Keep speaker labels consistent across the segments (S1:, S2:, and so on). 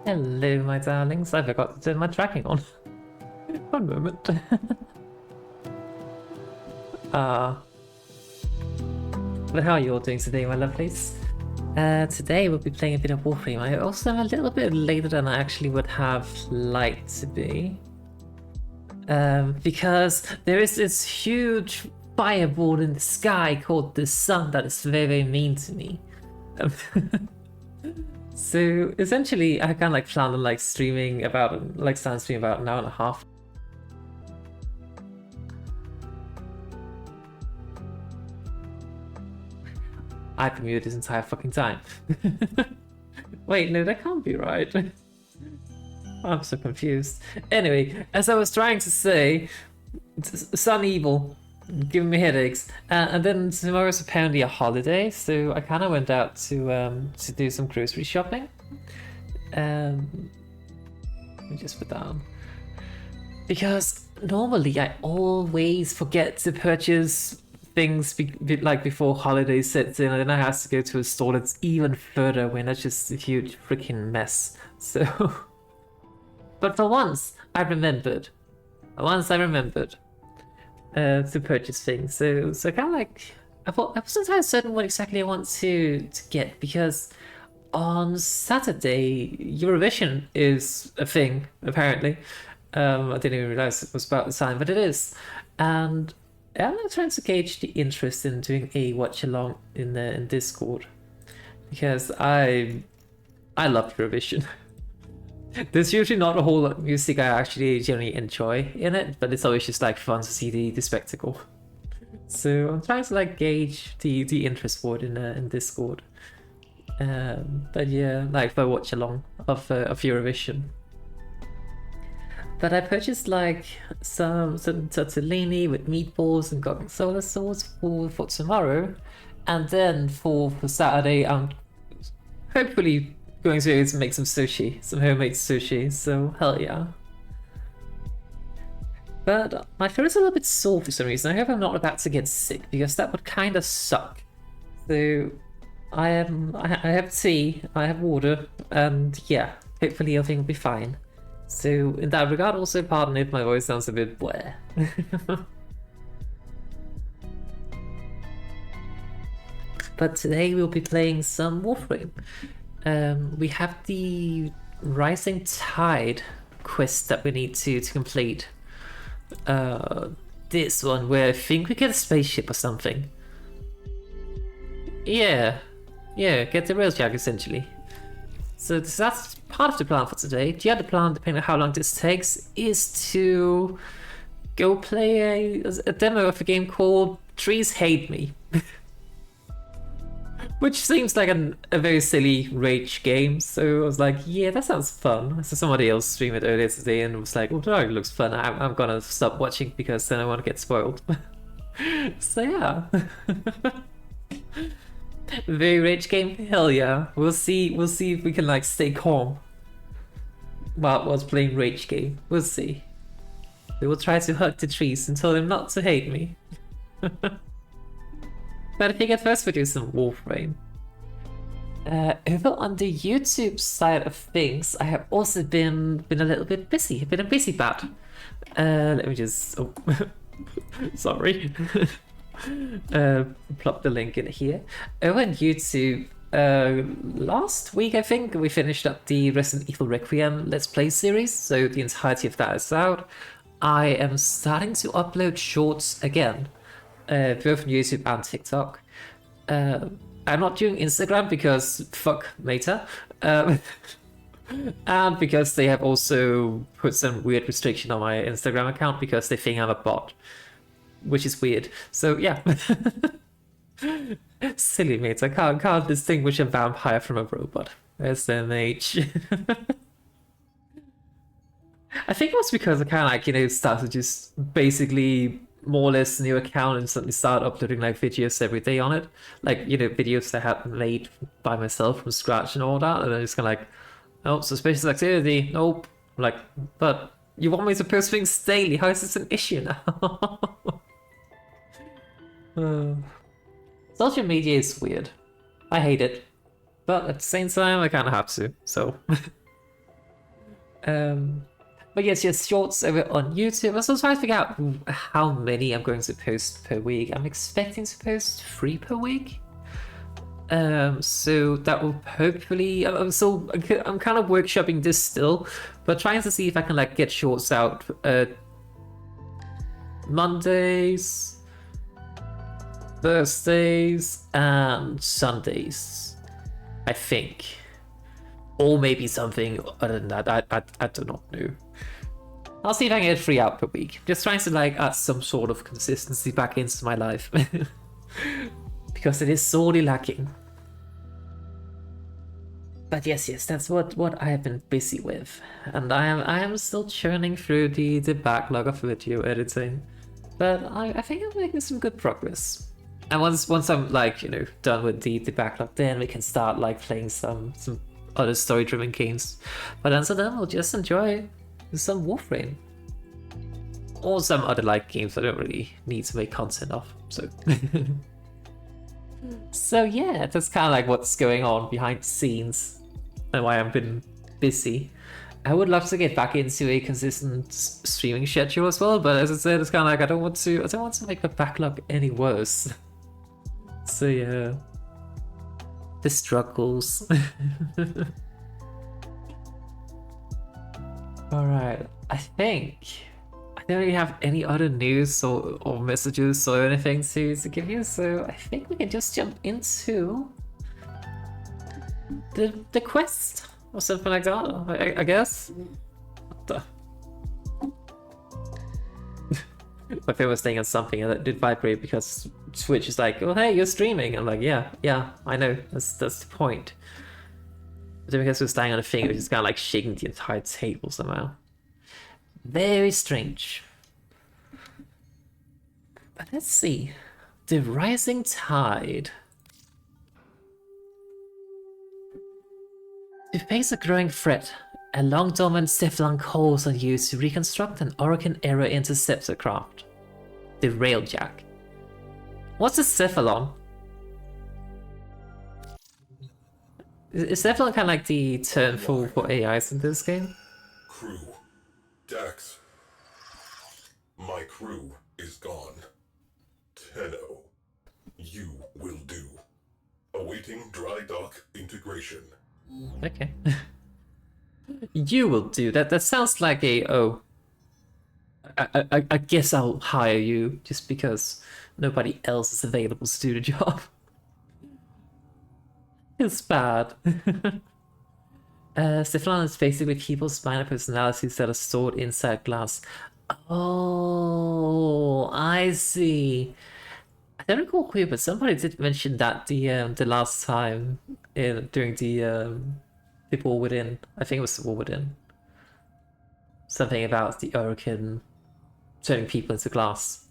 S1: Hello, my darlings. I forgot to turn my tracking on. One moment. uh, but how are you all doing today, my lovelies? Today we'll be playing a bit of Warframe. I also am a little bit later than I actually would have liked to be. Because there is this huge fireball in the sky called the sun that is very, very mean to me. So essentially, I kind of like plan on like streaming about stream about an hour and a half. I've been muted this entire fucking time. Wait, no, that can't be right. I'm so confused. Anyway, as I was trying to say, Sun Evil, giving me headaches, and then tomorrow's apparently a holiday, so I kind of went out to do some grocery shopping. Let me just put down, because normally I always forget to purchase things like before holidays sets in, and then I have to go to a store that's even further when that's just a huge freaking mess. So, but for once I remembered. To purchase things. So kind of like I wasn't entirely certain what exactly I want to get, because on Saturday Eurovision is a thing apparently. I didn't even realize it was about the time, but it is, and I'm trying to gauge the interest in doing a watch along in Discord, because I love Eurovision. There's usually not a whole lot of music I actually generally enjoy in it, but it's always just like fun to see the spectacle. So I'm trying to like gauge the interest for it in Discord. But yeah, like for watch along of Eurovision. But I purchased like some tortellini with meatballs and gorgonzola sauce for tomorrow, and then for Saturday I'm hopefully going to make some sushi, some homemade sushi, so hell yeah. But my throat is a little bit sore for some reason. I hope I'm not about to get sick, because that would kind of suck. So I have tea, I have water, and yeah, hopefully everything will be fine. So in that regard, also pardon if my voice sounds a bit bleh. But today we'll be playing some Warframe. We have the Rising Tide quest that we need to complete. This one where I think we get a spaceship or something. Yeah, get the railjack essentially. So that's part of the plan for today. The other plan, depending on how long this takes, is to go play a demo of a game called Trees Hate Me. Which seems like a very silly rage game, so I was like, yeah, that sounds fun. I saw somebody else stream it earlier today and was like, oh, that looks fun. I'm gonna stop watching because then I want to get spoiled. So yeah. Very rage game? Hell yeah. We'll see if we can like stay calm whilst playing rage game. We'll see. We will try to hug the trees and tell them not to hate me. But I think at first we'll do some Warframe. Over on the YouTube side of things, I have also been a little bit busy. I've been a busy bat. Let me just... Oh, sorry. Plop the link in here. Over on YouTube, last week I think we finished up the Resident Evil Requiem Let's Play series, so the entirety of that is out. I am starting to upload shorts again. Both on YouTube and TikTok. I'm not doing Instagram because fuck Meta, and because they have also put some weird restriction on my Instagram account because they think I'm a bot, which is weird. So yeah, silly Meta, can't distinguish a vampire from a robot. SMH. I think it was because I kind of like started just basically more or less new account and suddenly started uploading like videos every day on it, like videos that I had made by myself from scratch and all that, and then it's kind of like, oh, suspicious activity, nope. I'm like, but you want me to post things daily? How is this an issue now? Social media is weird. I hate it, but at the same time I kind of have to. So But yes, shorts over on YouTube. I'm still trying to figure out how many I'm going to post per week. I'm expecting to post 3 per week. So that will hopefully. I'm kind of workshopping this still, but trying to see if I can like get shorts out Mondays, Thursdays, and Sundays, I think. Or maybe something other than that. I do not know. I'll see if I can get 3 out per week. Just trying to like add some sort of consistency back into my life. Because it is sorely lacking. But yes, that's what I have been busy with. And I am still churning through the backlog of video editing. But I think I'm making some good progress. And once I'm like, you know, done with the backlog, then we can start like playing some other story-driven games. But until then, we'll just enjoy some Warframe. Or some other like games I don't really need to make content of. So so yeah, that's kind of like what's going on behind the scenes and why I've been busy. I would love to get back into a consistent streaming schedule as well, but as I said, it's kind of like I don't want to make the backlog any worse. So yeah, the struggles. All right, I think I don't really have any other news or messages or anything to give you, so I think we can just jump into the quest or something like that. I guess. What the? My phone was staying on something and it did vibrate because Twitch is like, oh hey, you're streaming. I'm like, yeah, I know. That's the point. But then because we're staying on a thing, it's just kind of like shaking the entire table somehow. Very strange. But let's see. The rising tide. To face a growing threat, a long-dormant Cephalon calls on you to reconstruct an Orokin-era interceptor craft. The Railjack. What's a Cephalon? Is Cephalon kind of like the term for AIs in this game?
S2: Crew. Dax. My crew is gone. Tenno. You will do. Awaiting dry dock integration.
S1: Okay. You will do that. That sounds like a I guess I'll hire you just because nobody else is available to do the job. It's bad. Cephalon is basically people's minor personalities that are stored inside glass. Oh, I see. I don't recall who, but somebody did mention that the last time during the War Within. I think it was the War Within. Something about the Orokin turning people into glass.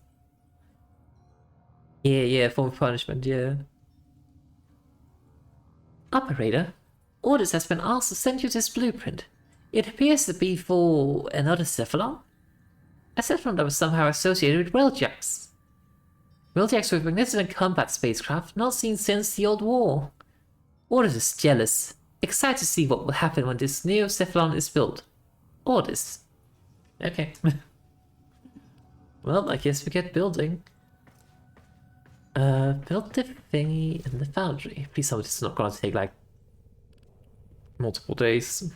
S1: Yeah, form of punishment, yeah. Operator, orders has been asked to send you this blueprint. It appears to be for another Cephalon. A Cephalon that was somehow associated with Railjacks. Railjacks were magnificent combat spacecraft not seen since the Old War. Orders is jealous, excited to see what will happen when this new Cephalon is built. Orders. Okay. Well, I guess we get building. Build the thingy in the foundry. Please tell me this is not gonna take like multiple days.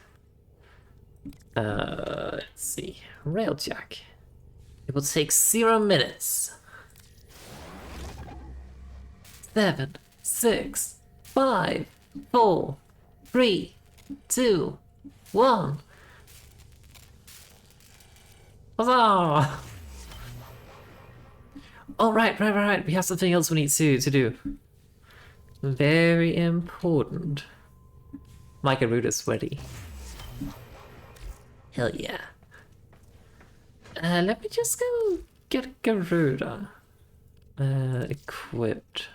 S1: Let's see. Railjack. It will take 0 minutes. 7, 6, 5, 4, 3, 2, 1. Huzzah! Oh, right. We have something else we need to do. Very important. My Garuda's ready. Hell yeah. Let me just go get Garuda. Equipped.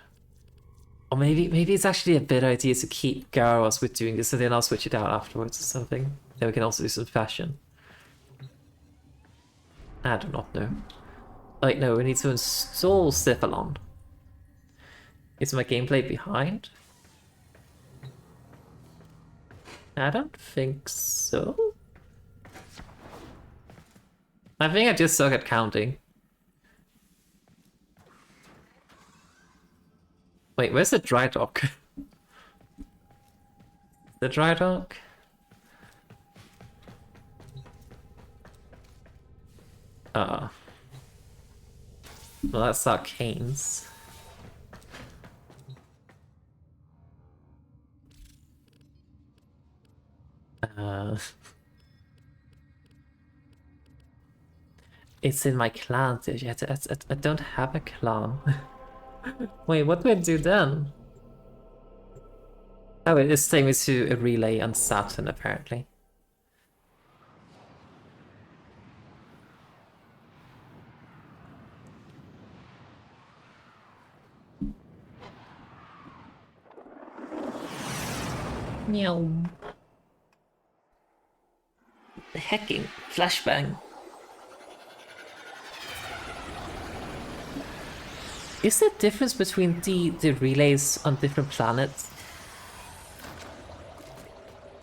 S1: Or maybe it's actually a better idea to keep Garros with doing this and then I'll switch it out afterwards or something. Then we can also do some fashion. I do not know. Like, no, we need to install Cephalon. Is my gameplay behind? I don't think so. I think I just suck at counting. Wait, where's the dry dock? The dry dock? Well, that's Arcane's. It's in my clan. I don't have a clan. Wait, what do I do then? Oh, it's same as to a relay on Saturn, apparently. Meow. Hacking. Flashbang. Is there a difference between the relays on different planets?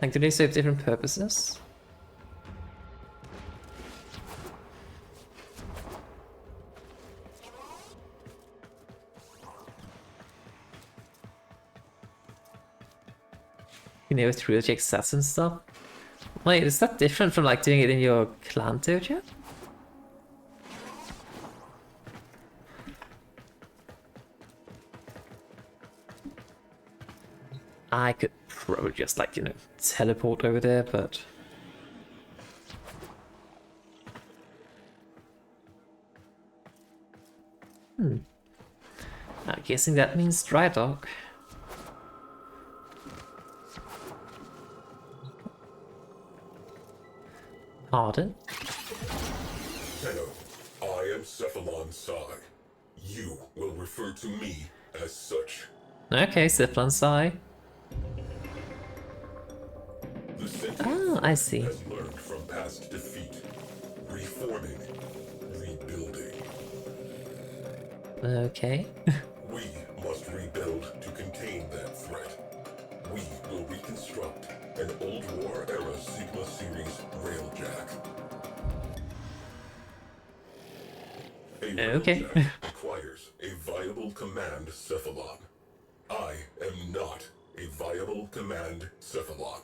S1: Like, do they serve different purposes? You know, with real sets and stuff? Wait, is that different from like doing it in your clan dojo? I could probably just like, you know, teleport over there, but... I'm guessing that means dry dock. Pardon?
S2: Tenno, I am Cephalon Psi. You will refer to me as such.
S1: Okay, Cephalon Psi.
S2: The sentient
S1: Oh, I see.
S2: has learned from past defeat. Reforming, rebuilding.
S1: Okay.
S2: We must rebuild to contain that threat. We will reconstruct an old war era Sigma series railjack. A
S1: Okay.
S2: railjack requires a viable command cephalon. I am not a viable command cephalon.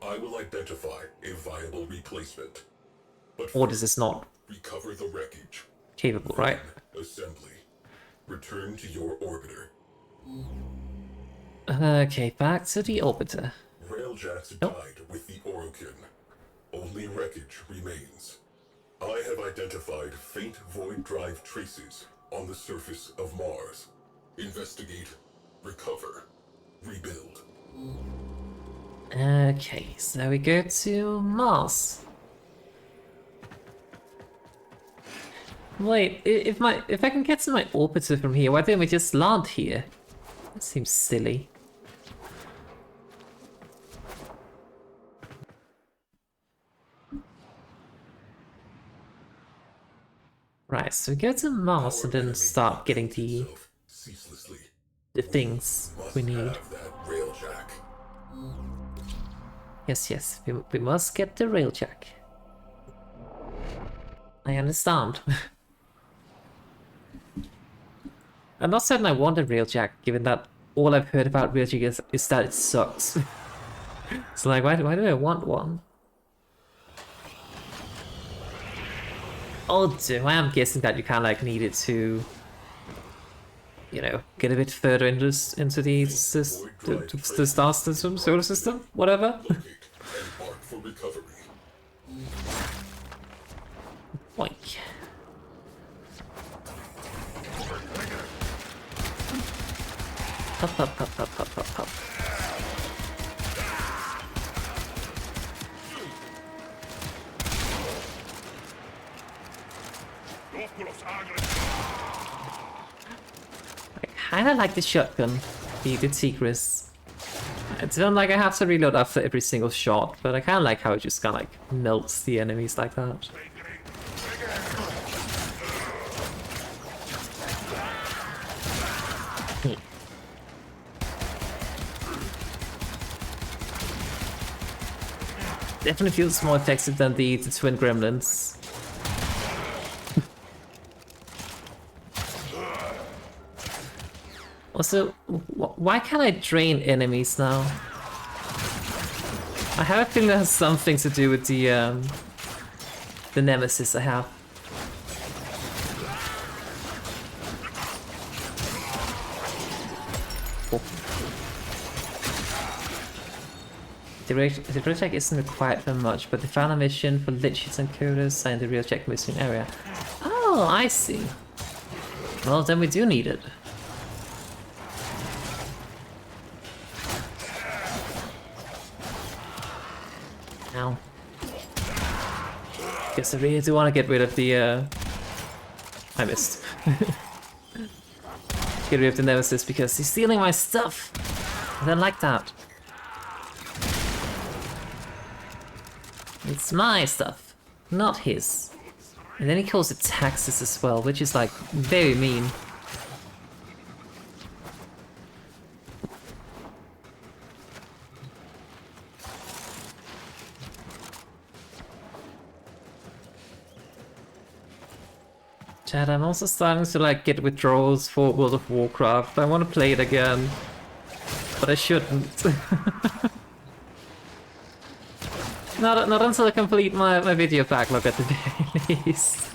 S2: I will identify a viable replacement. But
S1: Or does this not
S2: recover the wreckage.
S1: capable, right?
S2: Assembly. Return to your orbiter.
S1: Okay, back to the orbiter.
S2: Railjacks
S1: Nope.
S2: died with the Orokin. Only wreckage remains. I have identified faint void drive traces on the surface of Mars. Investigate, recover, rebuild.
S1: Okay, so we go to Mars. Wait, if I can get to my orbiter from here, why don't we just land here? That seems silly. Right, so we go to Mars and then start getting
S2: Ceaselessly.
S1: the things we need.
S2: Have that railjack.
S1: Yes, we must get the railjack. I understand. I'm not certain I want a railjack, given that all I've heard about railjack is that it sucks. So like, why do I want one? Oh, I am guessing that you kind of like need it to, you know, get a bit further into the star system, solar system, whatever.
S2: Locate and mark for recovery.
S1: Boink. Pop. I kinda like the shotgun, the Tigris. It's not like I have to reload after every single shot, but I kinda like how it just kinda like melts the enemies like that. Definitely feels more effective than the twin gremlins. Also, why can't I drain enemies now? I have a feeling that has something to do with the nemesis I have. Oh. The real check isn't required for much, but they found a mission for lit sheets and coders and the real check missing area. Oh, I see. Well, then we do need it. Ow. Guess I really do want to get rid of the, I missed. Get rid of the nemesis because he's stealing my stuff. I don't like that. It's my stuff, not his. And then he calls it taxes as well, which is like very mean. Chad, I'm also starting to like get withdrawals for World of Warcraft. I want to play it again, but I shouldn't. Not until I complete my video backlog at the very least.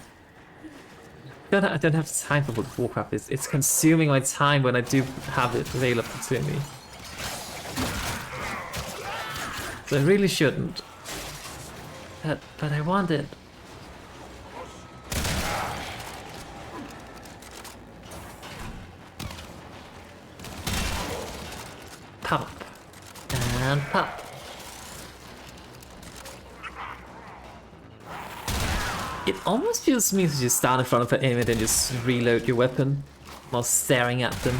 S1: I don't have time for World of Warcraft. It's consuming my time when I do have it available to me. So I really shouldn't. But I want it. Pop. And pop. It almost feels mean to just stand in front of an enemy and then just reload your weapon while staring at them.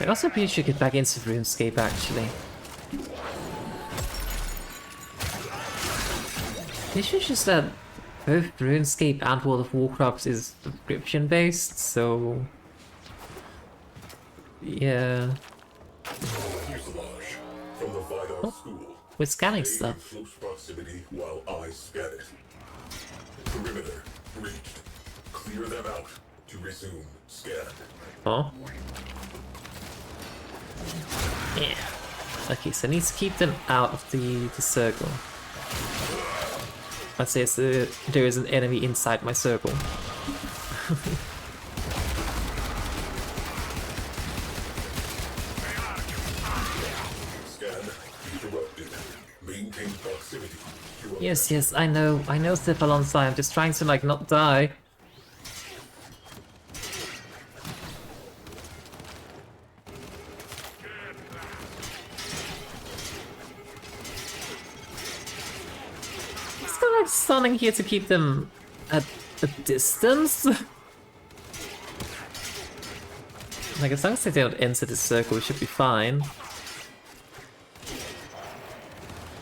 S1: I also really should get back into RuneScape actually. The issue is just that both RuneScape and World of Warcraft is subscription based, so yeah.
S2: Fuselage from the Vidar School.
S1: We're scanning
S2: Stay
S1: stuff.
S2: in close proximity while I scan it. Perimeter reached. Clear them out to resume scan.
S1: Oh. Yeah. Okay, so I need to keep them out of the circle. I'd say there is an enemy inside my circle.
S2: Scan interrupted. Maintain proximity.
S1: Yes, I know Step alongside. I'm just trying to like not die. It's kind of like stunning here to keep them at a distance. Like as long as they don't enter the circle, we should be fine.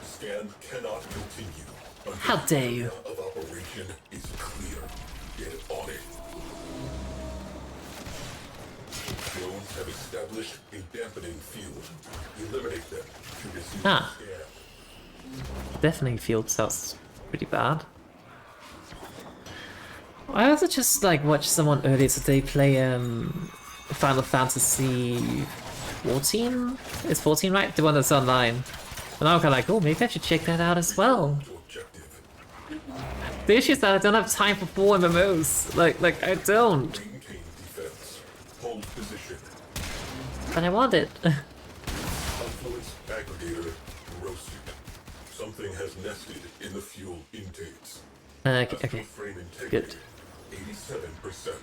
S2: Scan cannot continue. until
S1: How dare you?
S2: the area of operation is clear. Get on it. Drones have established a dampening field. Eliminate them to resume
S1: Ah.
S2: scan.
S1: Deafening field sounds pretty bad. I also just like watched someone earlier today play Final Fantasy 14? It's 14, right? The one that's online. And I'm kind of like, oh, maybe I should check that out as well.
S2: To objective.
S1: The issue is that I don't have time for 4 MMOs. Like I don't.
S2: Maintain defense. Hold position.
S1: But I want it.
S2: Confluence aggregator roasted. Something has nested in the fuel intakes.
S1: Okay.
S2: Frame integrity.
S1: Good.
S2: 87%.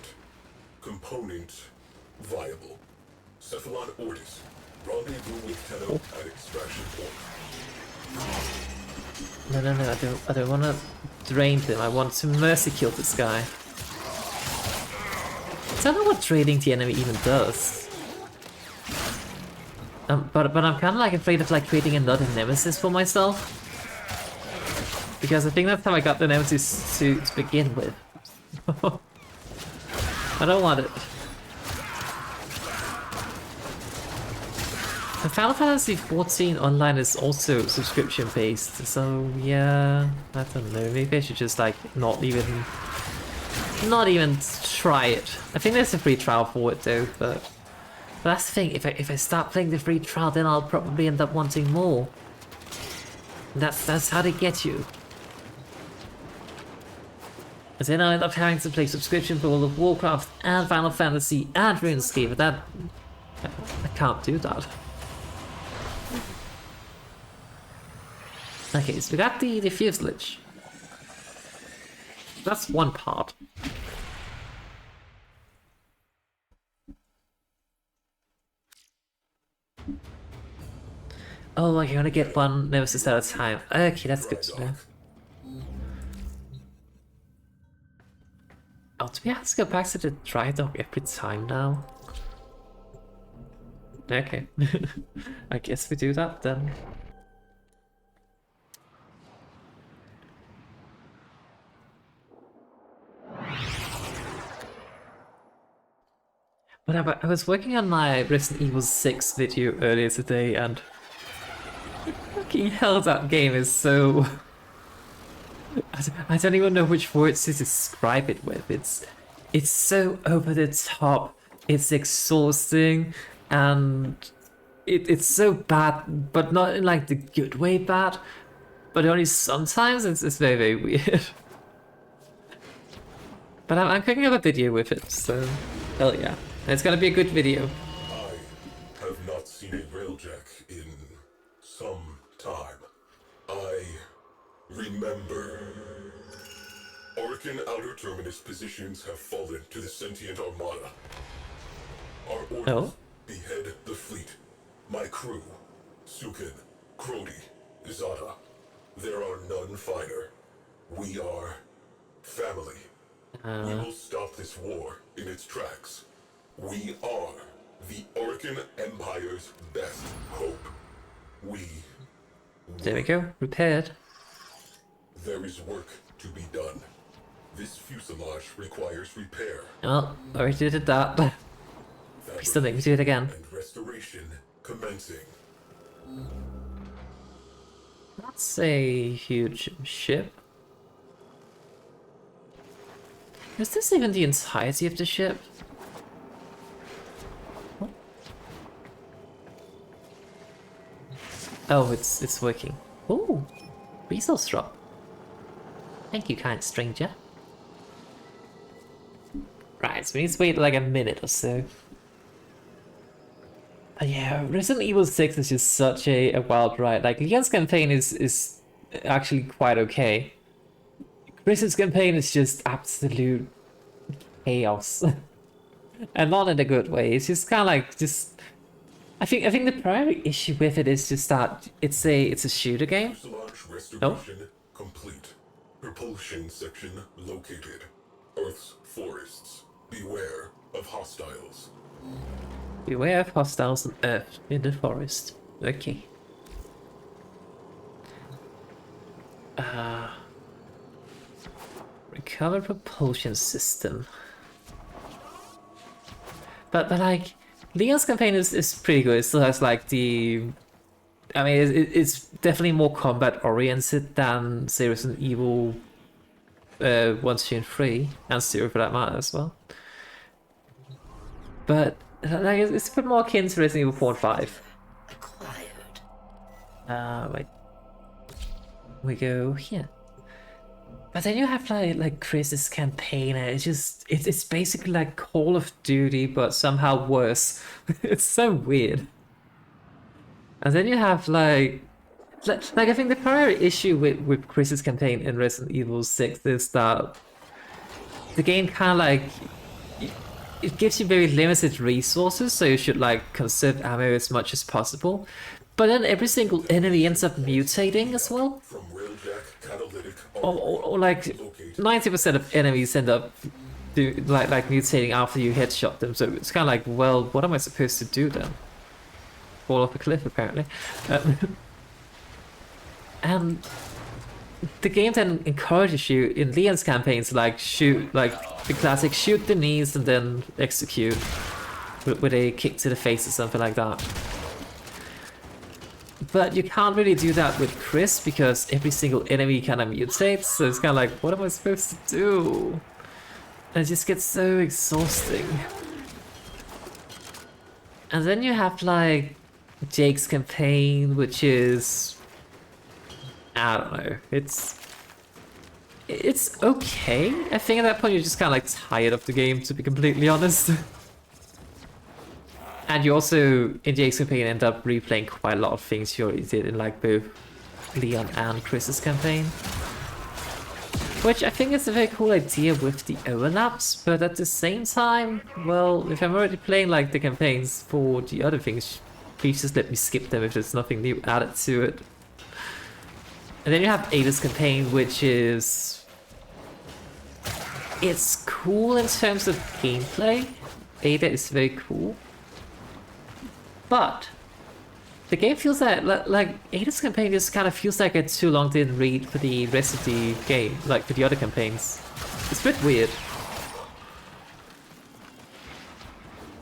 S2: Component viable. Cephalon Ortis. Rendezvous with Tenno at extraction point.
S1: No, I don't want to drain them. I want to mercy kill this guy. I don't know what draining the enemy even does. But I'm kind of like afraid of like creating another nemesis for myself. Because I think that's how I got the nemesis to begin with. I don't want it. Final Fantasy 14 online is also subscription based, so yeah, I don't know. Maybe I should just like not even try it. I think there's a free trial for it though, but that's the thing. If I start playing the free trial, then I'll probably end up wanting more. That's how they get you. And then I end up having to play subscription for World of Warcraft and Final Fantasy and RuneScape, but that I can't do that. Okay, so we got the fuselage. That's one part. Oh, like you're gonna get one nemesis at a time. Okay, that's good to know. Oh, do we have to go back to the dry dock every time now? Okay. I guess we do that then. But I was working on my Resident Evil 6 video earlier today, and fucking hell, that game is so... I don't even know which words to describe it with. It's so over the top, it's exhausting, and it's so bad, but not in like the good way bad, but only sometimes it's very, very weird. But I'm cooking up a video with it, so hell yeah. It's gonna be a good video.
S2: I have not seen a railjack in some time. I remember. Orkin Outer Terminus positions have fallen to the sentient armada. Our orders: behead the fleet. My crew, Sukin, Crody, Zada. There are none finer. We are family. We will stop this war in its tracks. We are the Orkin Empire's best hope.
S1: There we go, repaired.
S2: There is work to be done. This fuselage requires repair.
S1: Oh, already did that. Please don't make me do it again.
S2: And restoration commencing.
S1: That's a huge ship. Is this even the entirety of the ship? Oh, it's working. Ooh, resource drop. Thank you, kind stranger. Right, so we need to wait like a minute or so. Yeah, Resident Evil 6 is just such a wild ride. Like, Leon's campaign is actually quite okay. Chris's campaign is just absolute chaos. And not in a good way. It's just kind of like, I think the primary issue with it is just that it's a shooter game.
S2: Restoration complete. Propulsion section located. Earth's forests. Beware of hostiles.
S1: Beware of hostiles on Earth in the forest. Okay. Recover propulsion system. But like, Leon's campaign is pretty good. It still has like the... I mean, it's definitely more combat oriented than say Resident Evil 1, 2, and 3, and 0 for that matter as well. But like, it's a bit more akin to Resident Evil 4 and 5. Wait. We go here. But then you have like Chris's campaign, and it's basically like Call of Duty, but somehow worse. It's so weird. And then you have like I think the primary issue with Chris's campaign in Resident Evil 6 is that the game kind of like it gives you very limited resources, so you should like conserve ammo as much as possible. But then every single enemy ends up mutating as well. Or like 90% of enemies end up like mutating after you headshot them. So it's kind of like, well, what am I supposed to do then? Fall off a cliff, apparently. And the game then encourages you in Leon's campaigns to like shoot, like the classic shoot the knees and then execute with a kick to the face or something like that. But you can't really do that with Chris because every single enemy kind of mutates, so it's kind of like, what am I supposed to do? And it just gets so exhausting. And then you have like Jake's campaign, which is, I don't know, it's okay. I think at that point you're just kind of like tired of the game, to be completely honest. And you also, in Jake's campaign, end up replaying quite a lot of things you already did in like both Leon and Chris's campaign. Which I think is a very cool idea with the overlaps, but at the same time, well, if I'm already playing like the campaigns for the other things, please just let me skip them if there's nothing new added to it. And then you have Ada's campaign, which is... it's cool in terms of gameplay. Ada is very cool. But the game feels like Ada's campaign just kind of feels like it's too long to read for the rest of the game, like for the other campaigns. It's a bit weird.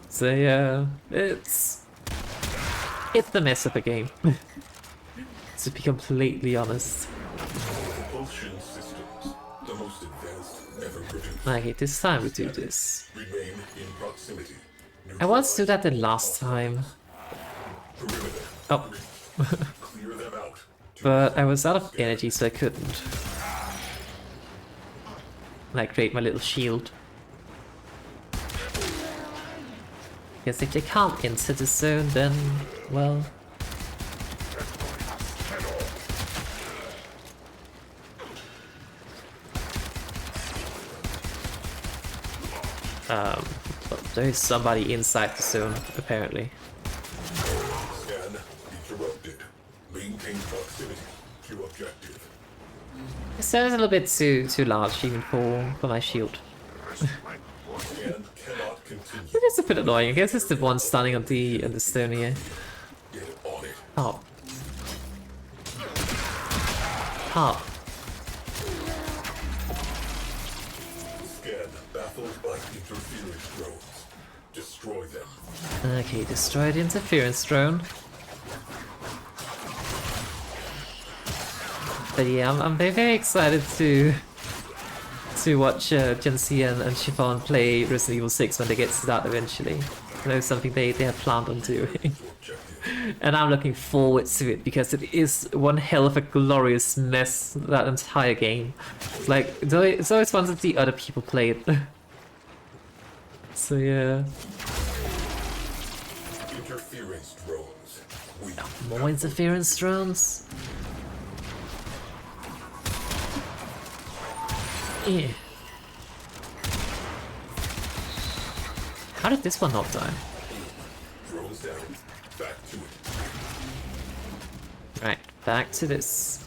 S1: So yeah, it's the mess of a game. To be completely honest.
S2: Propulsion systems, the most advanced ever produced.
S1: Okay, this time we do this.
S2: Remain in proximity.
S1: I once do that the last time.
S2: Perimeter.
S1: Oh.
S2: Clear them out.
S1: But I was out of energy, so I couldn't. Like, create my little shield. Because if they can't enter the zone, then, well... well, there is somebody inside the zone, apparently.
S2: Scan interrupted. Maintain proximity to objective.
S1: The zone is a little bit too large even for my shield.
S2: Scan cannot continue.
S1: It is a bit annoying. I guess it's the one standing on the stone here.
S2: Get on it.
S1: Oh. Oh.
S2: Scan baffled by interference drones. Destroy them.
S1: Okay, destroy the interference drone. But yeah, I'm very, very excited to watch Jancy and Chiffon play Resident Evil 6 when they get to that eventually. I know it's something they have planned on doing. And I'm looking forward to it because it is one hell of a glorious mess, that entire game. Like, it's always fun to see other people play it. So yeah.
S2: Interference drones.
S1: More interference drones? Yeah. How did this one not die?
S2: Drones down. Back to it.
S1: Right, back to this.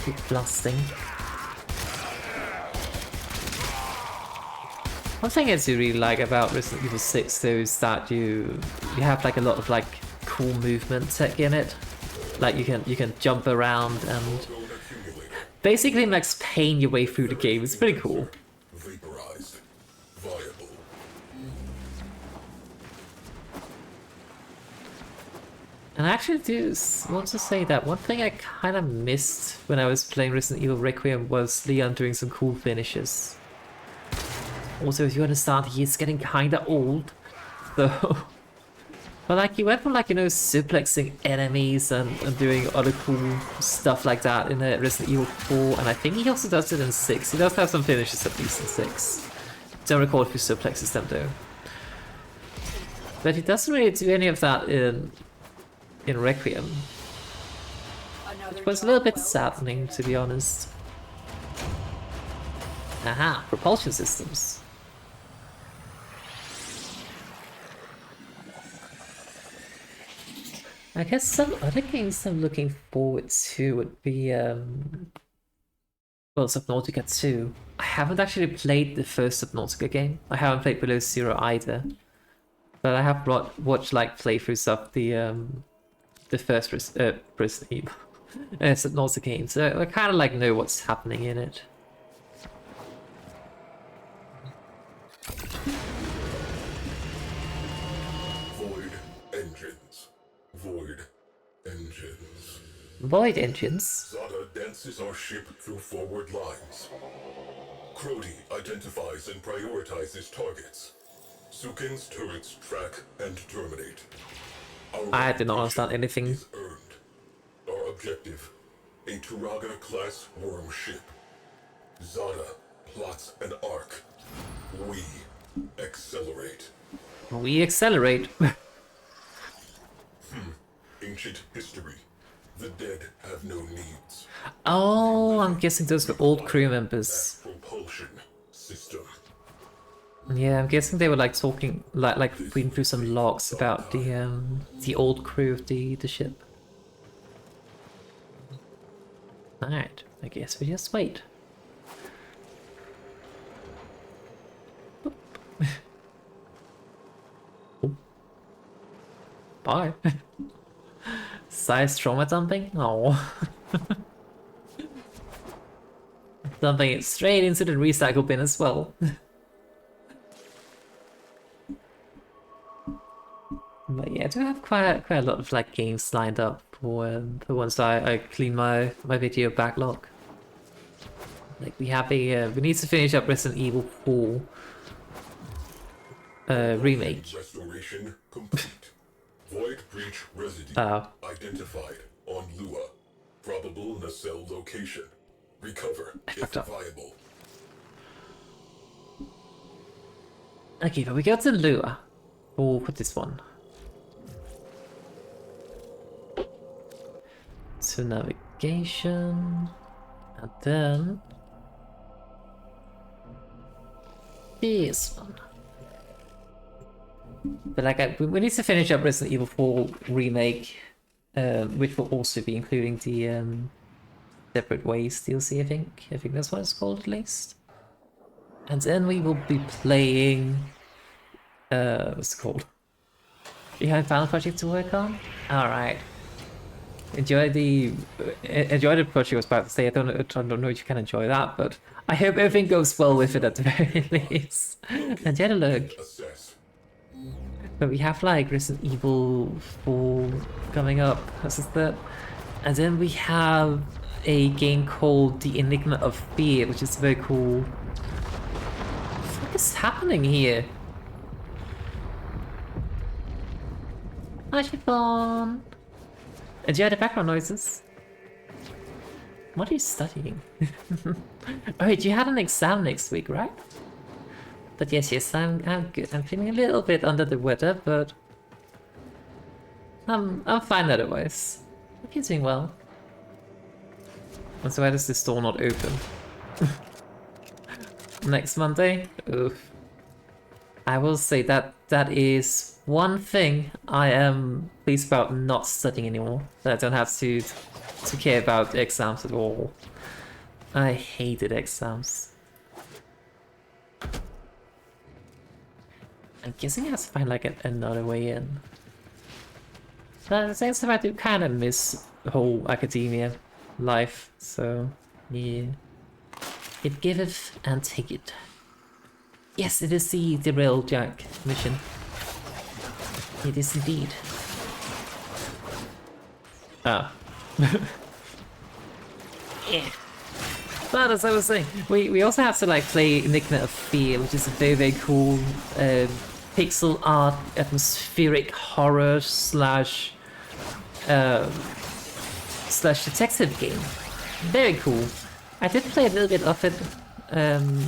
S1: Keep blasting. One thing I do really like about Resident Evil 6 though is that you have like a lot of like cool movement tech in it. Like you can jump around and basically Max Payne your way through the game. It's pretty cool.
S2: Vaporized. Viable.
S1: And I actually do want to say that one thing I kind of missed when I was playing Resident Evil Requiem was Leon doing some cool finishes. Also, if you understand, he's getting kinda old, so... But like, he went from like, you know, suplexing enemies and doing other cool stuff like that in Resident Evil 4, and I think he also does it in 6. He does have some finishes at least in 6. Don't recall if he suplexes them though. But he doesn't really do any of that in Requiem. Which was a little bit saddening, to be honest. Aha, propulsion systems. I guess some other games I'm looking forward to would be, well, Subnautica 2. I haven't actually played the first Subnautica game. I haven't played Below Zero either. But I have watched like playthroughs of the first Resident Evil Subnautica game, so I kind of like know what's happening in it.
S2: engines.
S1: Void engines?
S2: Zada dances our ship through forward lines. Crody identifies and prioritizes targets. Sukin's turrets track and terminate. Our
S1: I did not
S2: reputation
S1: understand anything.
S2: is earned. Our objective, a Turaga-class worm ship. Zada plots an arc. We accelerate.
S1: We accelerate.
S2: Ancient history. The dead have no needs.
S1: Oh, I'm guessing those were old crew members.
S2: That propulsion system.
S1: Yeah, I'm guessing they were like talking, like reading through some logs about the old crew of the ship. Alright, I guess we just wait. Oh. Bye. Size trauma dumping? Oh. Dumping it straight into the recycle bin as well. But yeah, I do have quite a lot of like games lined up for once I clean my video backlog. Like we have we need to finish up Resident Evil 4 remake.
S2: Restoration complete. Void breach residue identified on Lua. Probable nacelle location. Recover if viable.
S1: Okay, but we go to Lua. We'll put this one. To navigation, and then this one. But like, we need to finish up Resident Evil 4 remake, which will also be including the Separate Ways DLC. I think that's what it's called at least. And then we will be playing. What's it called? You have a final project to work on? All right. Enjoy the project I was about to say. I don't know if you can enjoy that, but I hope everything goes well with it at the very least. And yet a look. But we have like Resident Evil 4 coming up, as is that. And then we have a game called The Enigma of Fear, which is very cool. What the fuck is happening here? Hi, Chiffon! Enjoy the background noises. What are you studying? Oh wait, you had an exam next week, right? But yes, I'm good. I'm feeling a little bit under the weather, but I'm fine otherwise. Hope you're doing well. And so why does this door not open? Next Monday? Oof. I will say that is one thing I am pleased about not studying anymore. That I don't have to care about exams at all. I hated exams. I'm guessing I have to find like another way in. But at the same time, I do kind of miss the whole academia life, so yeah. It giveth and taketh. Yes, it is the Derail Jack mission. It is indeed. Ah. Yeah. But as I was saying, we also have to like play Enigma of Fear, which is a very cool pixel art atmospheric horror slash detective game. Very cool. I did play a little bit of it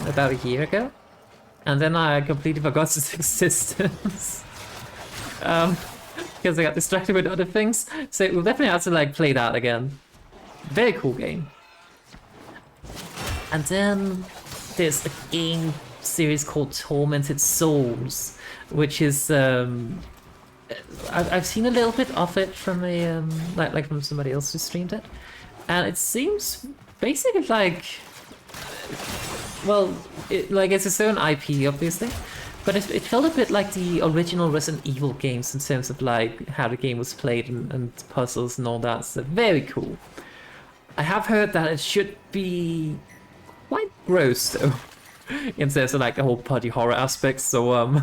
S1: about a year ago, and then I completely forgot its existence because I got distracted with other things. So we'll definitely have to like play that again. Very cool game. And then there's a game series called Tormented Souls, which is I've seen a little bit of it from a like from somebody else who streamed it, and it seems basically like, well, it's its own IP obviously, but it felt a bit like the original Resident Evil games in terms of like how the game was played and puzzles and all that. So very cool. I have heard that it should be quite gross though, in terms of like the whole body horror aspect. So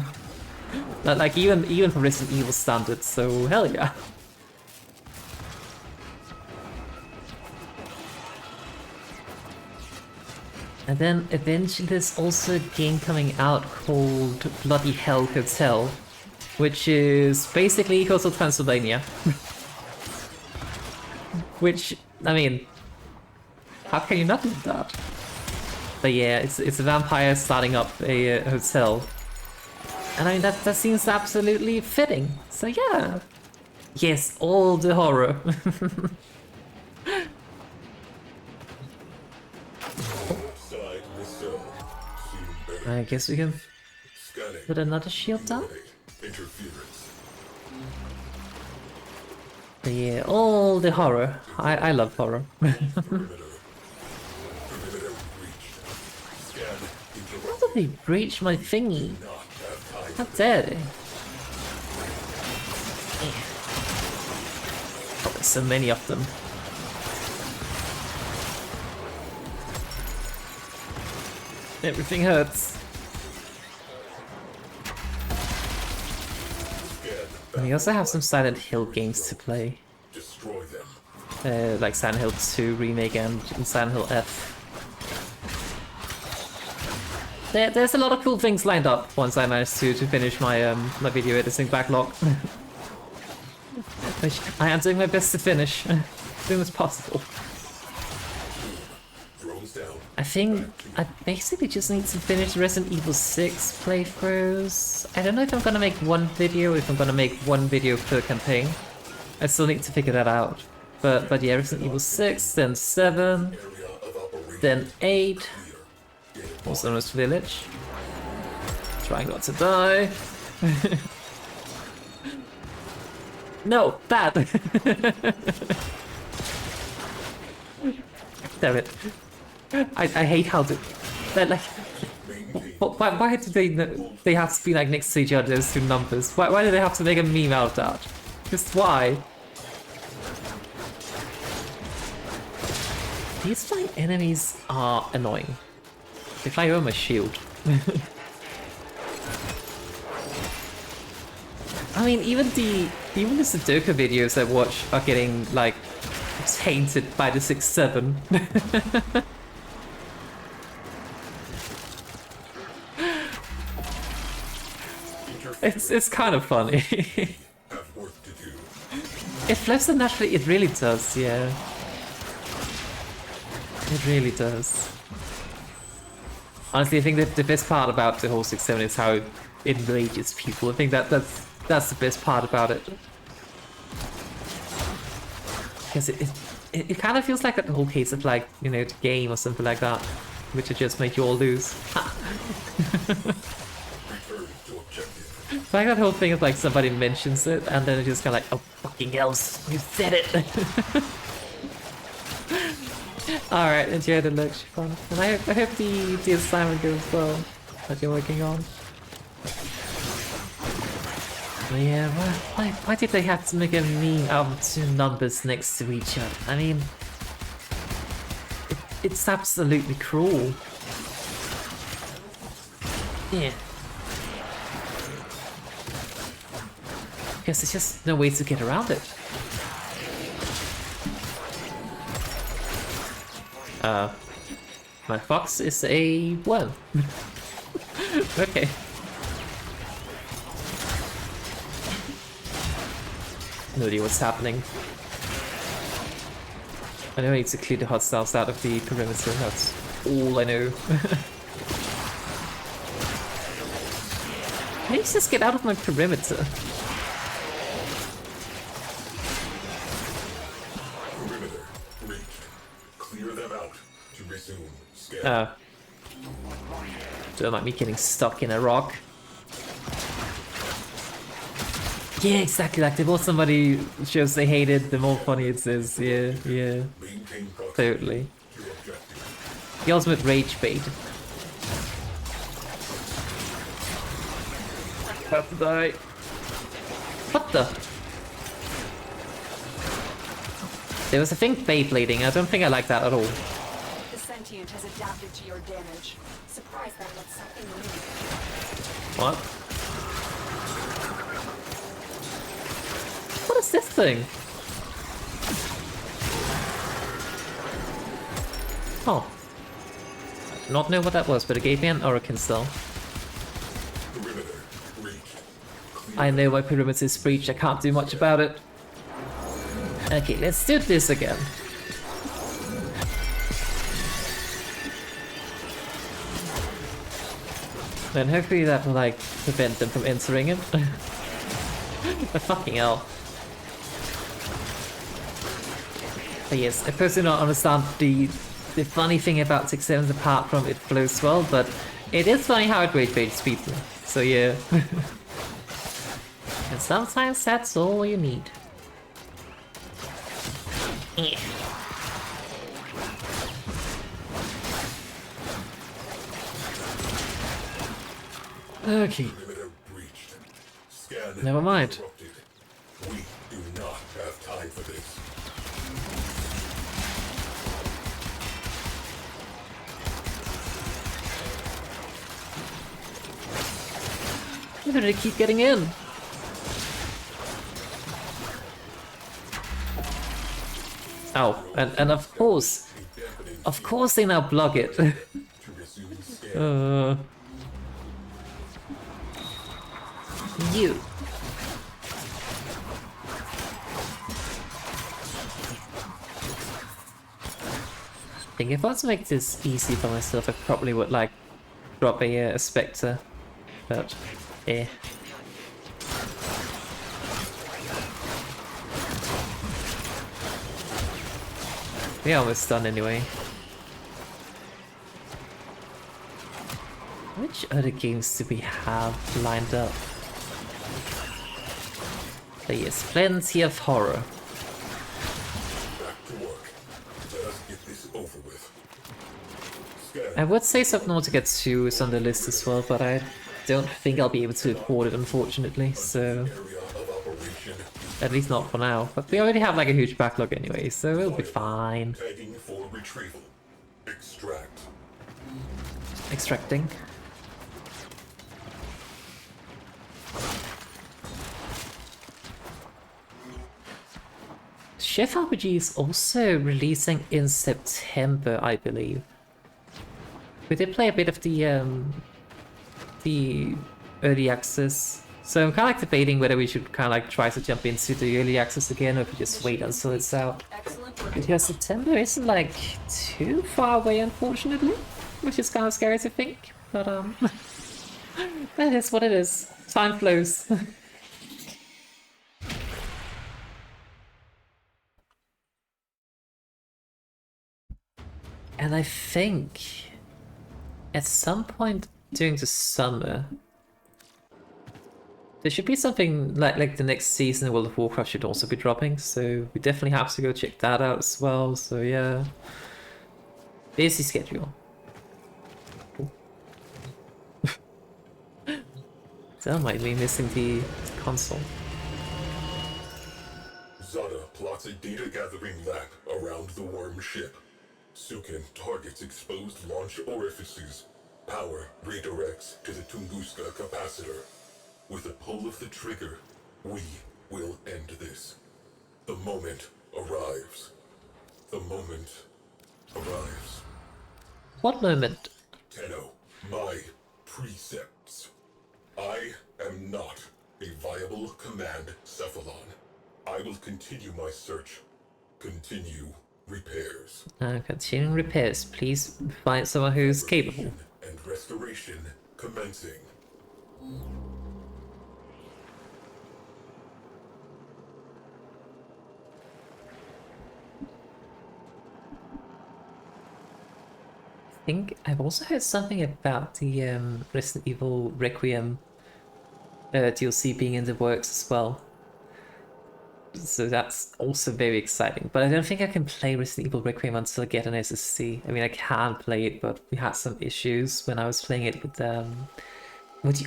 S1: like even for Resident Evil standards. So hell yeah. And then eventually there's also a game coming out called Bloody Hell Hotel, which is basically equal to Transylvania. Which, I mean, how can you not do that? But yeah, it's a vampire starting up a hotel. And I mean, that seems absolutely fitting. So yeah. Yes, all the horror. I guess we can put another shield down. But yeah, all the horror. I love horror. How did they breach my thingy? How dare they? Oh, there's so many of them. Everything hurts. And we also have some Silent Hill games to play. Like Silent Hill 2 Remake and Silent Hill F. There's a lot of cool things lined up once I manage to finish my my video editing backlog. Which I am doing my best to finish as soon as possible. I think I basically just need to finish Resident Evil 6 playthroughs. I don't know if I'm gonna make one video or if I'm gonna make one video per campaign. I still need to figure that out. But yeah, Resident Evil 6, then 7, then 8. Also known as Village. Trying not to die. No, that! Damn it. I hate how they're like. Why do they have to be like next to each other, those two numbers? Why do they have to make a meme out of that? Just why? These flying enemies are annoying. They fly over my shield. I mean, even the Sudoku videos I watch are getting like tainted by the 6-7. It's kind of funny. It flips them naturally, it really does, yeah. It really does. Honestly, I think that the best part about the whole 6-7 is how it enrages people. I think that's the best part about it. Because it kind of feels like that whole case of like, you know, the game or something like that, which would just make you all lose. Like that whole thing of like somebody mentions it and then it's just kind of like, oh fucking hell, you said it. Alright, enjoy the lecture fun. And I hope the assignment goes well that you're working on. But yeah, why did they have to make a meme out of two numbers next to each other? I mean, it's absolutely cruel. Yeah. Because there's just no way to get around it. My fox is a worm. Okay. No idea what's happening. I know I need to clear the hostiles out of the perimeter, that's all I know. Please just get out of my perimeter. Don't like me getting stuck in a rock. Yeah, exactly. Like the more somebody shows they hate it, the more funny it is. Yeah, yeah. Totally. The ultimate rage bait. Have to die. What the? There was a thing Beyblading. I don't think I like that at all.
S3: Sentient has adapted to your damage. Surprise them with something new.
S1: What? What is this thing? Oh. not know what that was, but it gave me an Orokin Stone.
S2: Perimeter breached.
S1: I know my perimeter is breached, I can't do much about it. Okay, let's do this again. Then hopefully that will like prevent them from entering it. But fucking hell. But yes, I personally don't understand the funny thing about 6-7 apart from it flows well, but it is funny how it rage baits people. So yeah. And sometimes that's all you need. Okay.
S2: Perimeter breached. Scan
S1: Never mind.
S2: interrupted. We do not have time for this.
S1: We're gonna keep getting in. Oh, and of course they now block it.
S2: To resume scan.
S1: You. I think if I was to make this easy for myself, I probably would like drop a Spectre, but eh. We're almost done anyway. Which other games do we have lined up? There is plenty of horror.
S2: Back to work. Let us get this over with. Scan.
S1: I would say Subnautica 2 is on the list as well, but I don't think I'll be able to afford it, unfortunately, so...
S2: Area of operation.
S1: At least not for now. But we already have like a huge backlog anyway, so it'll be fine.
S2: Tagging for retrieval. Extract.
S1: Extracting. Chef RPG is also releasing in September, I believe. We did play a bit of the early access, so I'm kind of like debating whether we should kind of like try to jump into the early access again, or if we just wait until it's out.
S3: Excellent work.
S1: Because September isn't like too far away, unfortunately, which is kind of scary to think. But that is what it is. Time flows. And I think at some point during the summer, there should be something like the next season of World of Warcraft should also be dropping, so we definitely have to go check that out as well. So yeah, busy schedule. That might be missing the console.
S2: Zada plots a data gathering lab around the worm ship. Sukin targets exposed launch orifices. Power redirects to the Tunguska capacitor. With a pull of the trigger, we will end this. The moment arrives. The moment arrives.
S1: What moment?
S2: Tenno, my precepts. I am not a viable command cephalon. I will continue my search. Continue repairs.
S1: Continuing repairs. Please find someone who's capable.
S2: And restoration commencing.
S1: I think I've also heard something about the Resident Evil Requiem DLC being in the works as well. So that's also very exciting. But I don't think I can play Resident Evil Requiem until I get an SSD. I mean, I can play it, but we had some issues when I was playing it with the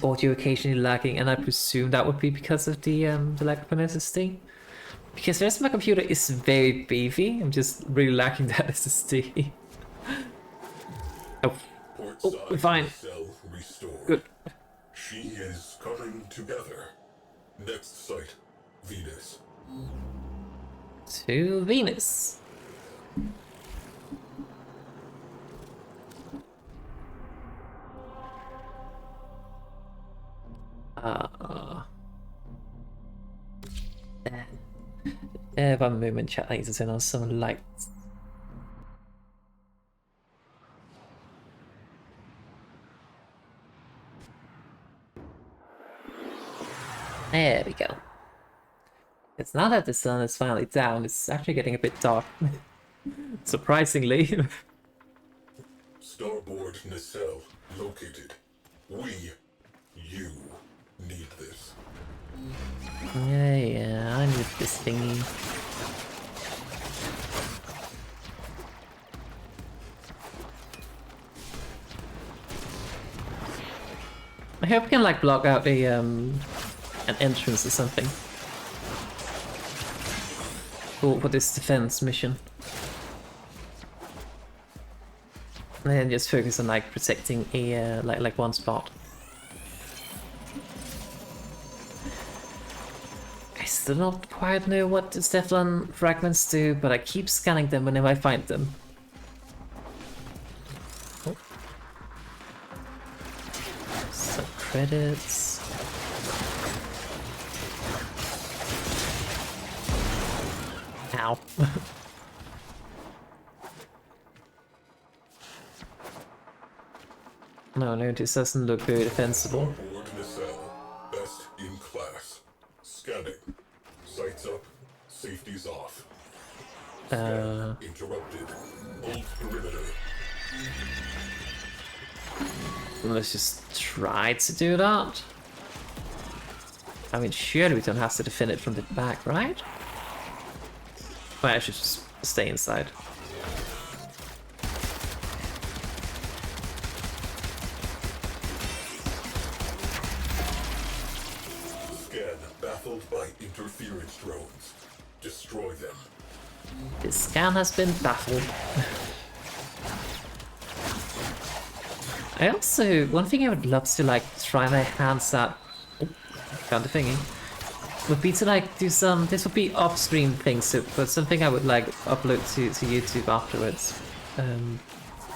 S1: audio occasionally lagging, and I presume that would be because of the lack of an SSD. Because the rest of my computer is very beefy. I'm just really lacking that SSD. Oh, we're fine.
S2: Cell restored.
S1: Good.
S2: She is coming together. Next site, Venus.
S1: To Venus. One moment, chat. I need to turn on some lights. There we go. It's now that the sun is finally down, it's actually getting a bit dark. Surprisingly.
S2: Starboard nacelle located. You need this.
S1: Yeah, I need this thingy. I hope we can like block out a an entrance or something for this defense mission. And then just focus on like protecting a like one spot. I still don't quite know what the Stefan fragments do, but I keep scanning them whenever I find them. Oh. Some credits. Ow. No, this doesn't look very defensible.
S2: Starboard nacelle, best in class. Scanning. Sights up. Safety's off. Scan interrupted. Hold perimeter.
S1: Let's just try to do that. I mean, surely we don't have to defend it from the back, right? Well, I should just stay inside.
S2: Scan baffled by interference drones. Destroy them.
S1: This scan has been baffled. I also, one thing I would love to like try my hands at, oh, found the thingy, would be to like do some, this would be off-screen things, so, but something I would like upload to YouTube afterwards.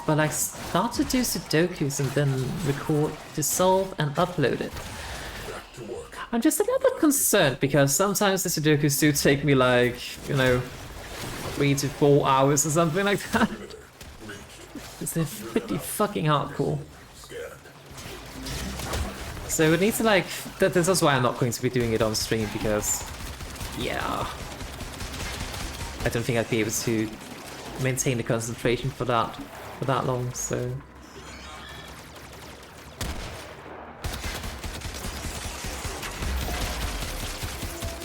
S1: But like start to do Sudokus and then record, to solve and upload it.
S2: Back to work.
S1: I'm just a little bit concerned because sometimes the Sudokus do take me like, you know, 3 to 4 hours or something like that.
S2: Perimeter. Reach.
S1: They're pretty fucking hardcore.
S2: Scan.
S1: So we need to like, that's also why I'm not going to be doing it on stream because, yeah, I don't think I'd be able to maintain the concentration for that long, so.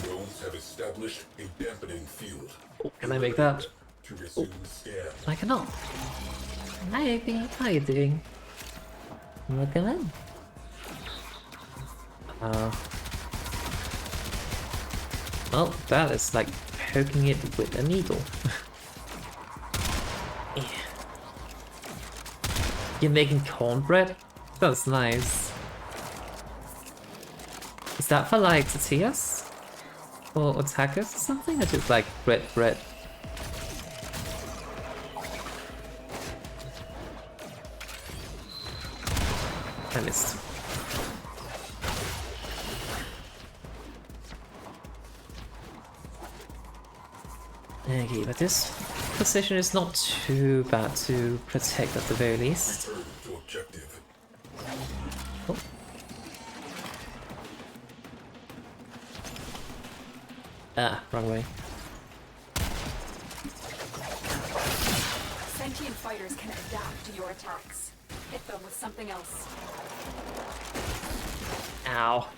S2: Drones have established a dampening field.
S1: Oh, can I make that?
S2: To resume scan.
S1: I cannot. Hi, Abby. How are you doing? Welcome in. Well, that is like poking it with a needle. Yeah. You're making cornbread? That's nice. Is that for like tortillas? Or tacos or something? Or just like bread? I missed. Okay, but this position is not too bad to protect at the very least.
S2: Return to objective.
S1: Oh. Ah, wrong way.
S3: Sentient fighters can adapt to your attacks. Hit them with something else.
S1: Ow.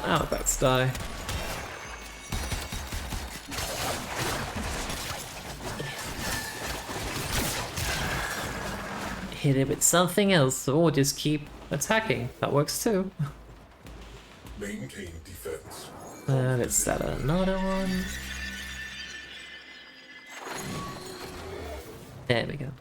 S1: I'm about to die. Hit it with something else, or just keep attacking. That works too.
S2: Maintain defense.
S1: Let's set another one. There we go.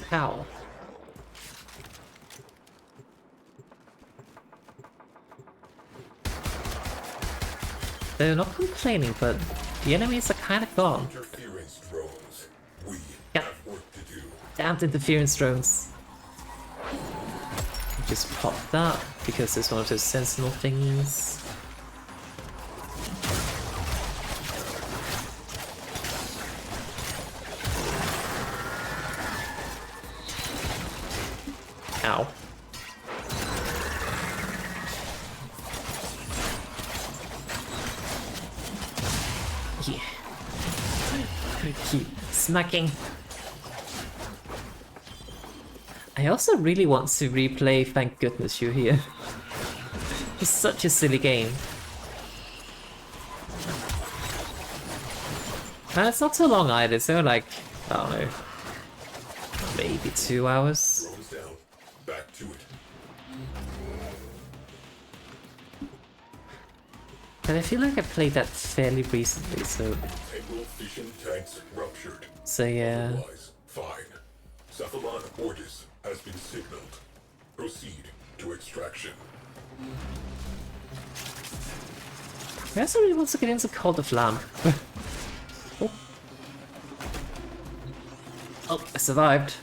S1: Pow. They're not complaining, but the enemies are kind of gone.
S2: Interference
S1: Damned interference drones. Just pop that because there's one of those sentinel thingies. Ow. Yeah. Keep smacking. I also really want to replay Thank Goodness You're Here. It's such a silly game. And it's not so long either, so like, I don't know, maybe 2 hours.
S2: Throws down. Back to it.
S1: But I feel like I played that fairly recently, so
S2: Integral fission tanks ruptured.
S1: yeah.
S2: Otherwise, fine. Cephalon Ortis has been signaled. Proceed to extraction.
S1: I also really want to get into Cult of Lamb. Oh. Oh, I survived.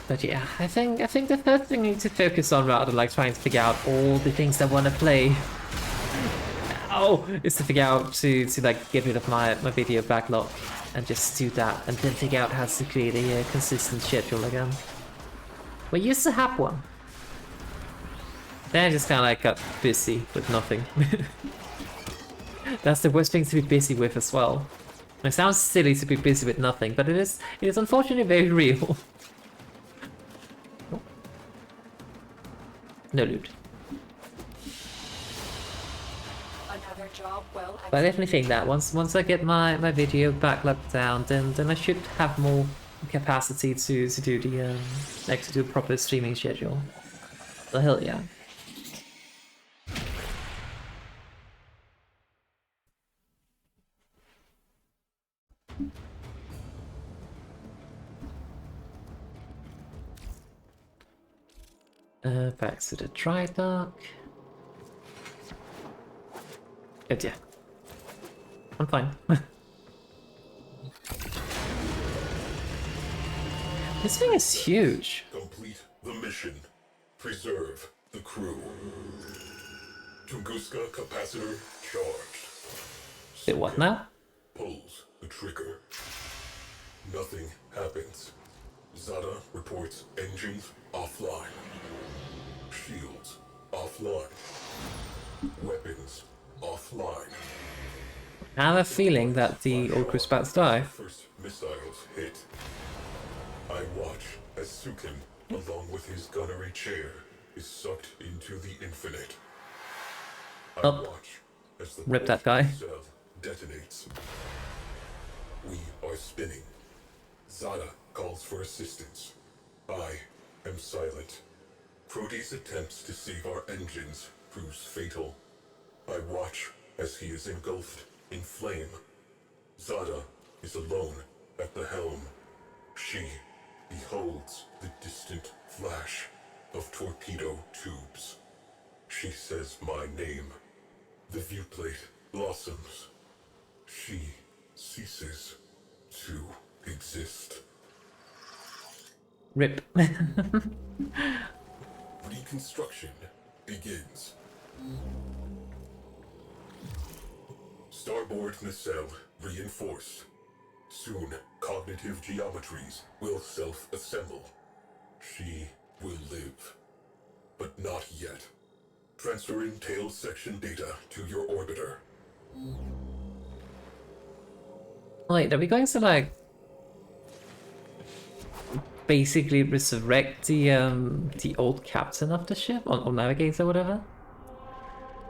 S1: But yeah, I think the first thing I need to focus on, rather than like trying to figure out all the things I want to play, is to figure out to like get rid of my video backlog and just do that, and then figure out how to create a consistent schedule again. We used to have one. Then I just kind of like got busy with nothing. That's the worst thing to be busy with as well. It sounds silly to be busy with nothing, but it is unfortunately very real. No loot.
S3: Another job well
S1: But I definitely think that once I get my video backlog down, then I should have more capacity to do the like to do a proper streaming schedule. So hell yeah. Back to the dry dock. Oh yeah. I'm fine. This thing is huge.
S2: Complete the mission. Preserve the crew. Tunguska capacitor charged.
S1: Wait, what now?
S2: Pulls the trigger. Nothing happens. Zada reports engines offline. Shields offline. Weapons offline.
S1: I have a feeling that the old crew's about to die.
S2: First missiles hit. I watch as Sukin, along with his gunnery chair, is sucked into the infinite. I watch as the
S1: Rip that guy.
S2: cell detonates. We are spinning. Zada calls for assistance. I am silent. Proteus attempts to save our engines proves fatal. I watch as he is engulfed in flame. Zada is alone at the helm. She beholds the distant flash of torpedo tubes. She says my name. The viewplate blossoms. She ceases to exist.
S1: Rip.
S2: Reconstruction begins. Starboard nacelle reinforced. Soon, cognitive geometries will self-assemble. She will live. But not yet. Transferring tail section data to your orbiter.
S1: Wait, are we going to like basically resurrect the old captain of the ship or navigator or whatever?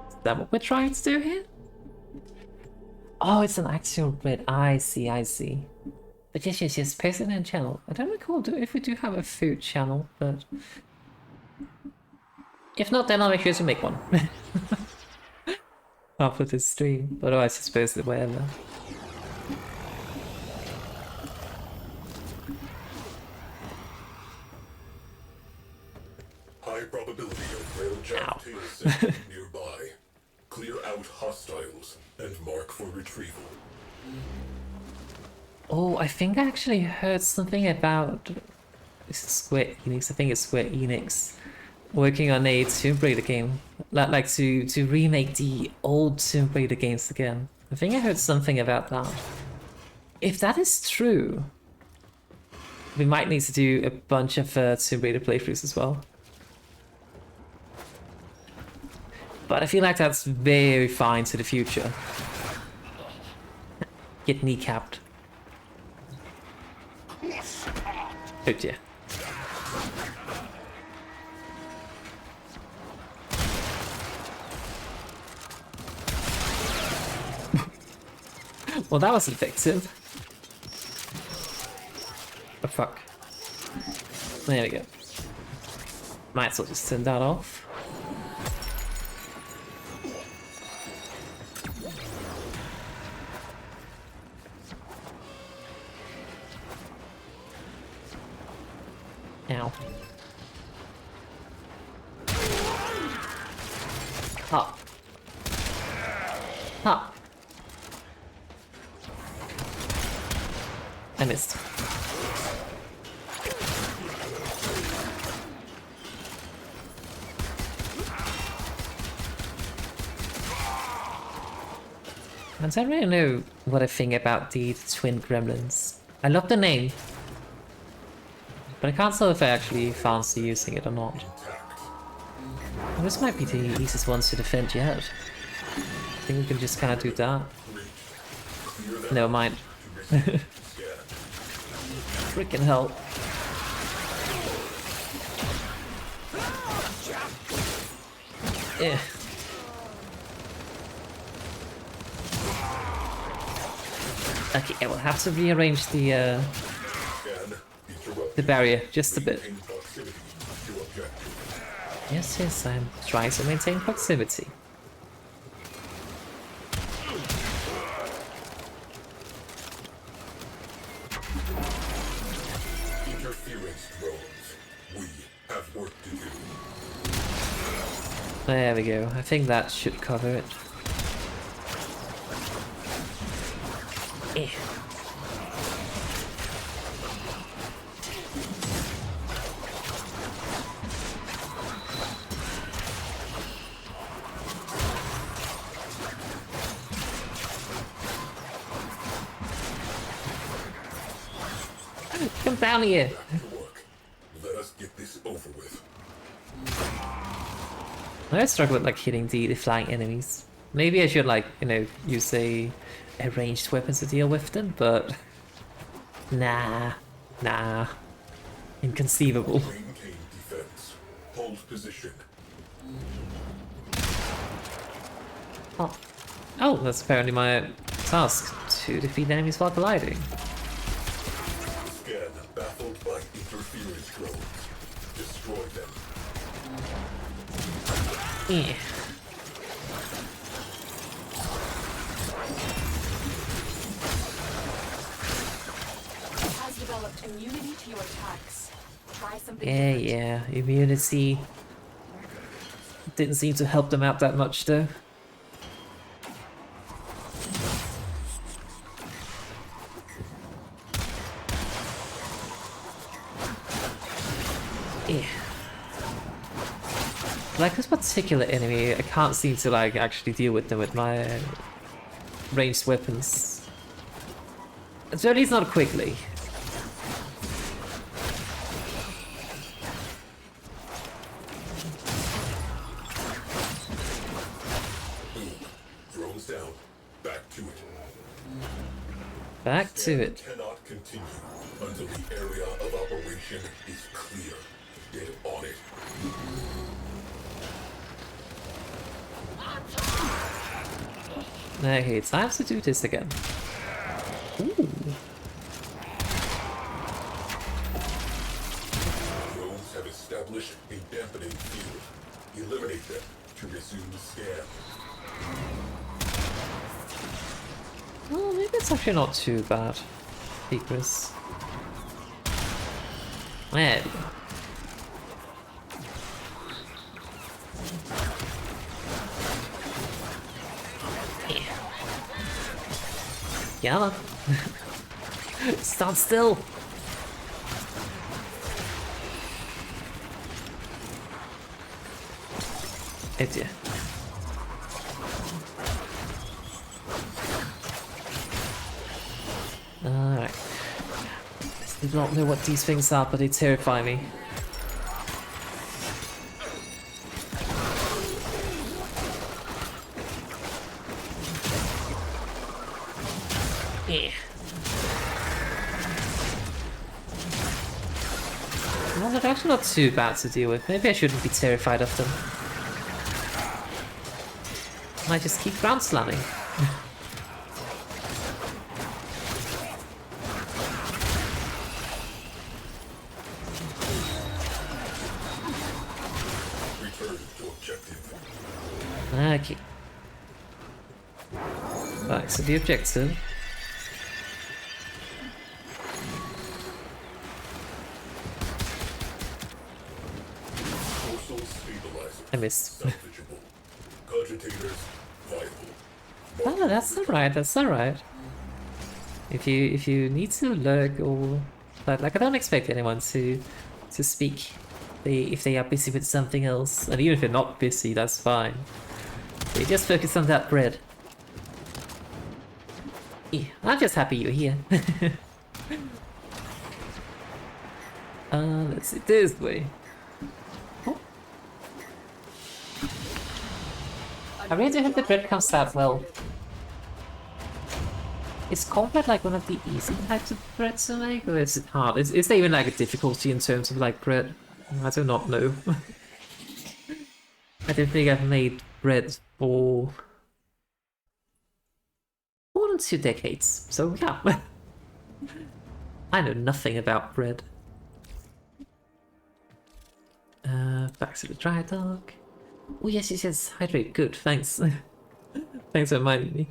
S1: Is that what we're trying to do here? Oh, it's an actual grid. I see. But yes, post it in the channel. I don't recall if we do have a food channel, but if not, then I'll make sure to make one. After this stream. Otherwise, just post it wherever.
S2: High probability of railjack tail section nearby. Clear out hostiles and mark for retrieval.
S1: Oh, I think I actually heard something about Square Enix. I think it's Square Enix working on a Tomb Raider game, like to remake the old Tomb Raider games again. I think I heard something about that. If that is true, we might need to do a bunch of Tomb Raider playthroughs as well. But I feel like that's very far into the future. Get kneecapped. Oh dear. Well, that was effective. Oh fuck. There we go. Might as well just turn that off. Ow. Hop. Hop. I missed. I don't really know what I think about the twin gremlins. I love the name, but I can't tell if I actually fancy using it or not. Well, this might be the easiest ones to defend yet. I think we can just kind of do that. Never mind. Freaking hell. Yeah. Okay, I will have to rearrange the barrier just a bit. Yes, yes, I'm trying to maintain proximity.
S2: Interference drones. We have work to do.
S1: There we go. I think that should cover it. Eh. Come down here.
S2: Back to work. Let us get this over with.
S1: I struggle with like hitting the flying enemies. Maybe I should like, you know, use a ranged weapon to deal with them, but nah. Inconceivable.
S2: Maintain defense. Hold position.
S1: Oh, that's apparently my task, to defeat enemies while colliding.
S2: Scan baffled by interference drones. Destroy them.
S1: Yeah.
S3: Has developed immunity to your attacks. Try something
S1: Yeah,
S3: different.
S1: yeah, immunity. Didn't seem to help them out that much though. Yeah. Like this particular enemy, I can't seem to like actually deal with them with my ranged weapons. So at least not quickly.
S2: Drones down. Back to it.
S1: Back to it.
S2: Cannot continue until the area of operation is clear. Get on it.
S1: Okay, time to do this again. Ooh.
S2: Drones have established a dampening field. Eliminate them to resume the scan.
S1: Well, maybe it's actually not too bad. Secrets. There we go. Yeah, man. Stand still. Oh dear. Alright. I do not know what these things are, but they terrify me. Yeah. Well, they're actually not too bad to deal with. Maybe I shouldn't be terrified of them. I just keep ground slamming.
S2: Return to objective.
S1: Okay. Right, so the objective.
S2: Dorsal stabilizer.
S1: I missed.
S2: Salvageable. Cogitators viable.
S1: Oh, that's alright, that's alright. If you need to lurk or like I don't expect anyone to speak. If they are busy with something else. And even if they're not busy, that's fine. They just focus on that bread. Yeah, I'm just happy you're here. Let's see, this way. Oh. I really do hope the bread comes out well. Is combat like one of the easy types of bread to make, or is it hard? Is there even like a difficulty in terms of like bread? I do not know. I don't think I've made bread for more than 2 decades, so yeah. I know nothing about bread. Back to the dry dock. Oh yes, yes, hydrate. Good, thanks. Thanks for reminding me.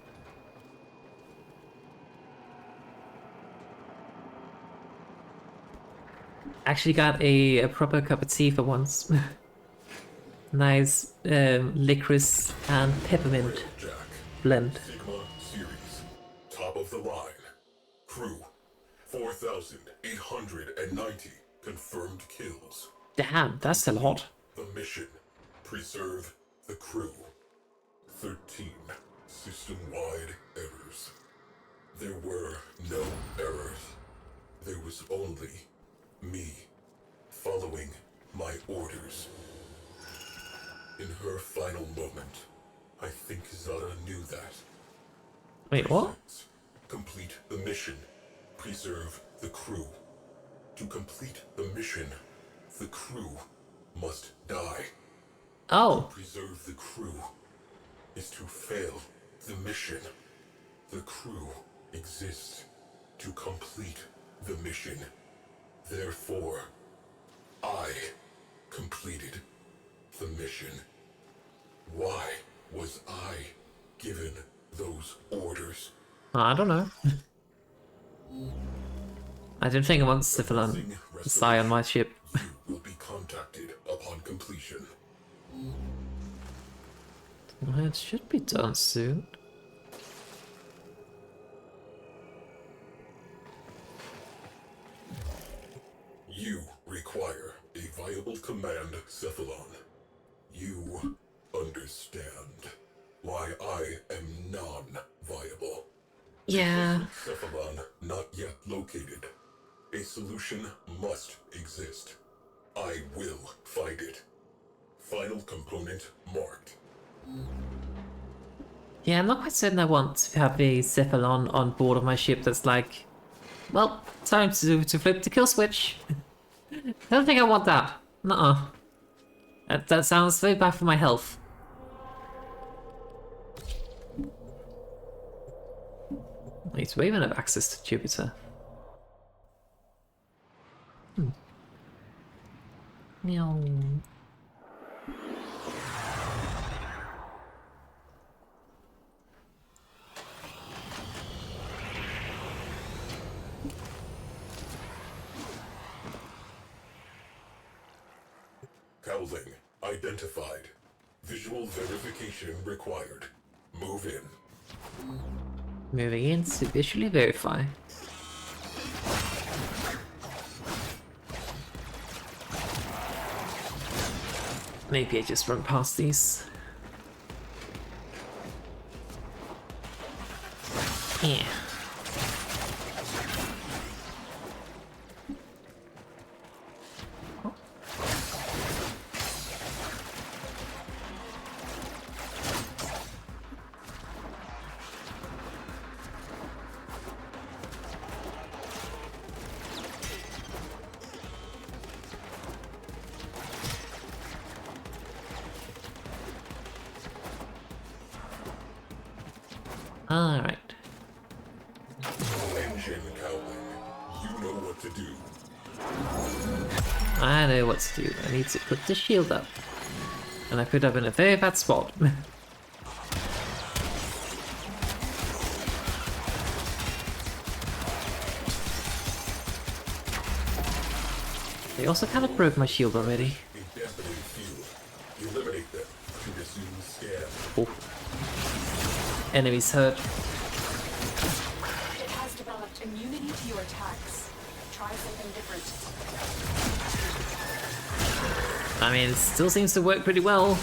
S1: Actually got a proper cup of tea for once. Nice licorice and peppermint
S2: Jack.
S1: blend.
S2: Sigma series. Top of the line. Crew. 4,890 confirmed kills.
S1: Damn, that's a lot.
S2: The mission. Preserve the crew. 13 system-wide errors. There were no errors. There was only me following my orders. In her final moment, I think Zara knew that.
S1: Wait, what?
S2: Complete the mission. Preserve the crew. To complete the mission, the crew must die.
S1: Oh,
S2: Preserve the crew is to fail the mission. The crew exists to complete the mission. Therefore, I completed the mission. Why was I given those orders?
S1: I don't know. I don't think I want Syphilon to fly on my ship.
S2: You will be contacted upon completion.
S1: Well, it should be done soon.
S2: You require a viable command, Cephalon. You understand why I am non-viable.
S1: Yeah.
S2: Cephalon not yet located. A solution must exist. I will find it. Final component marked.
S1: Yeah, I'm not quite certain I want to have a Cephalon on board of my ship that's like, well, time to flip the kill switch. I don't think I want that. Nuh-uh. That sounds very bad for my health. Wait, do we even have access to Jupiter? Meow.
S2: Cowling identified. Visual verification required. Move in.
S1: Moving in to visually verify. Maybe I just run past these. Yeah. Alright.
S2: Engine cowling. You know what to do.
S1: I know what to do. I need to put the shield up. And I put up in a very bad spot. They also kind of broke my shield already.
S2: A deafening field. Eliminate them to resume scan.
S1: Oh. Enemies hurt.
S3: It has developed immunity to your attacks. Try something different.
S1: I mean, it still seems to work pretty well.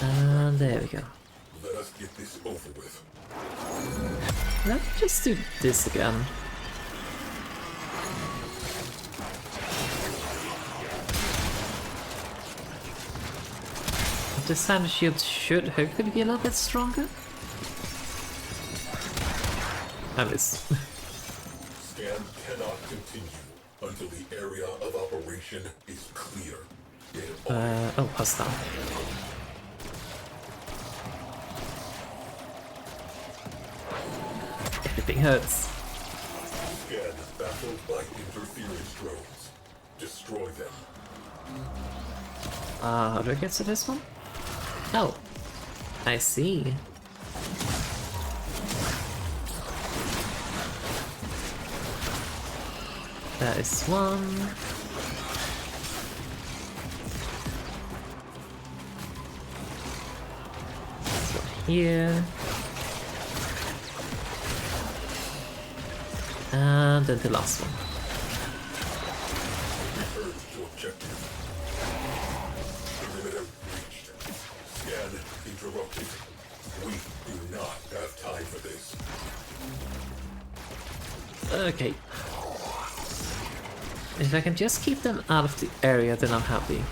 S1: And there we go.
S2: Let us get this over with.
S1: Let's just do this again. This time the shield should hopefully be a little bit stronger. I miss.
S2: Scan cannot continue until the area of operation is clear.
S1: Oh, hostile. Everything hurts.
S2: Scan baffled by interference drones. Destroy them.
S1: How do I get to this one? Oh, I see. That is one. This one here. And then the last one.
S2: Return to objective. Perimeter reached. Scan interrupted. We do not have time for this.
S1: Okay. If I can just keep them out of the area, then I'm happy.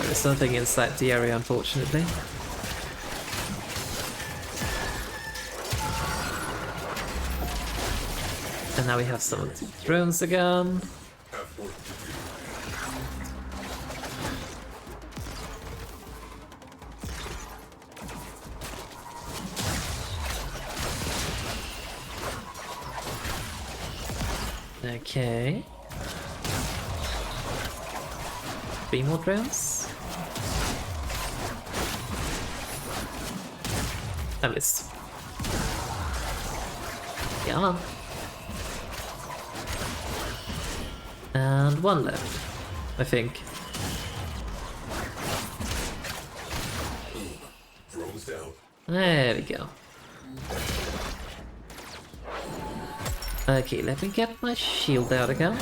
S1: There's something inside the area, unfortunately. And now we have some of the drones again.
S2: Have work to do.
S1: Okay. 3 more drones. I missed. Come on. And one left, I think.
S2: Drones down.
S1: There we go. Okay, let me get my shield out again.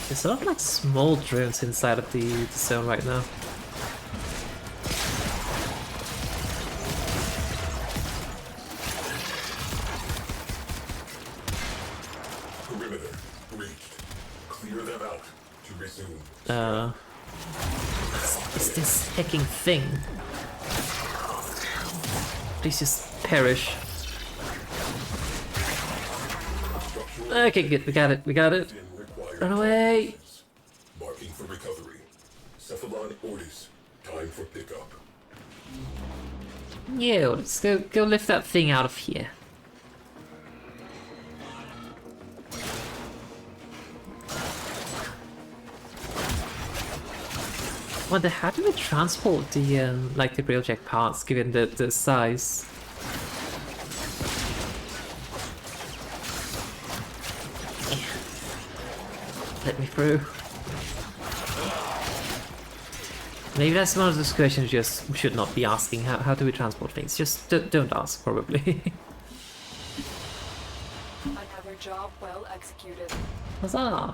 S1: There's a lot of like small drones inside of the zone right now.
S2: Perimeter breached. Clear them out to resume.
S1: It's this hacking thing. Please just perish.
S2: Construction
S1: Okay, good. We got it. We got it.
S2: Within required
S1: Run away.
S2: tolerances. Marking for recovery. Cephalon Ortis. Time for pickup.
S1: Yeah, let's go lift that thing out of here. Wonder how do we transport the like the railjack parts given the size? Let me through. Maybe that's one of those questions you just should not be asking. How do we transport things? Just don't ask, probably.
S3: Another job well executed.
S1: Huzzah!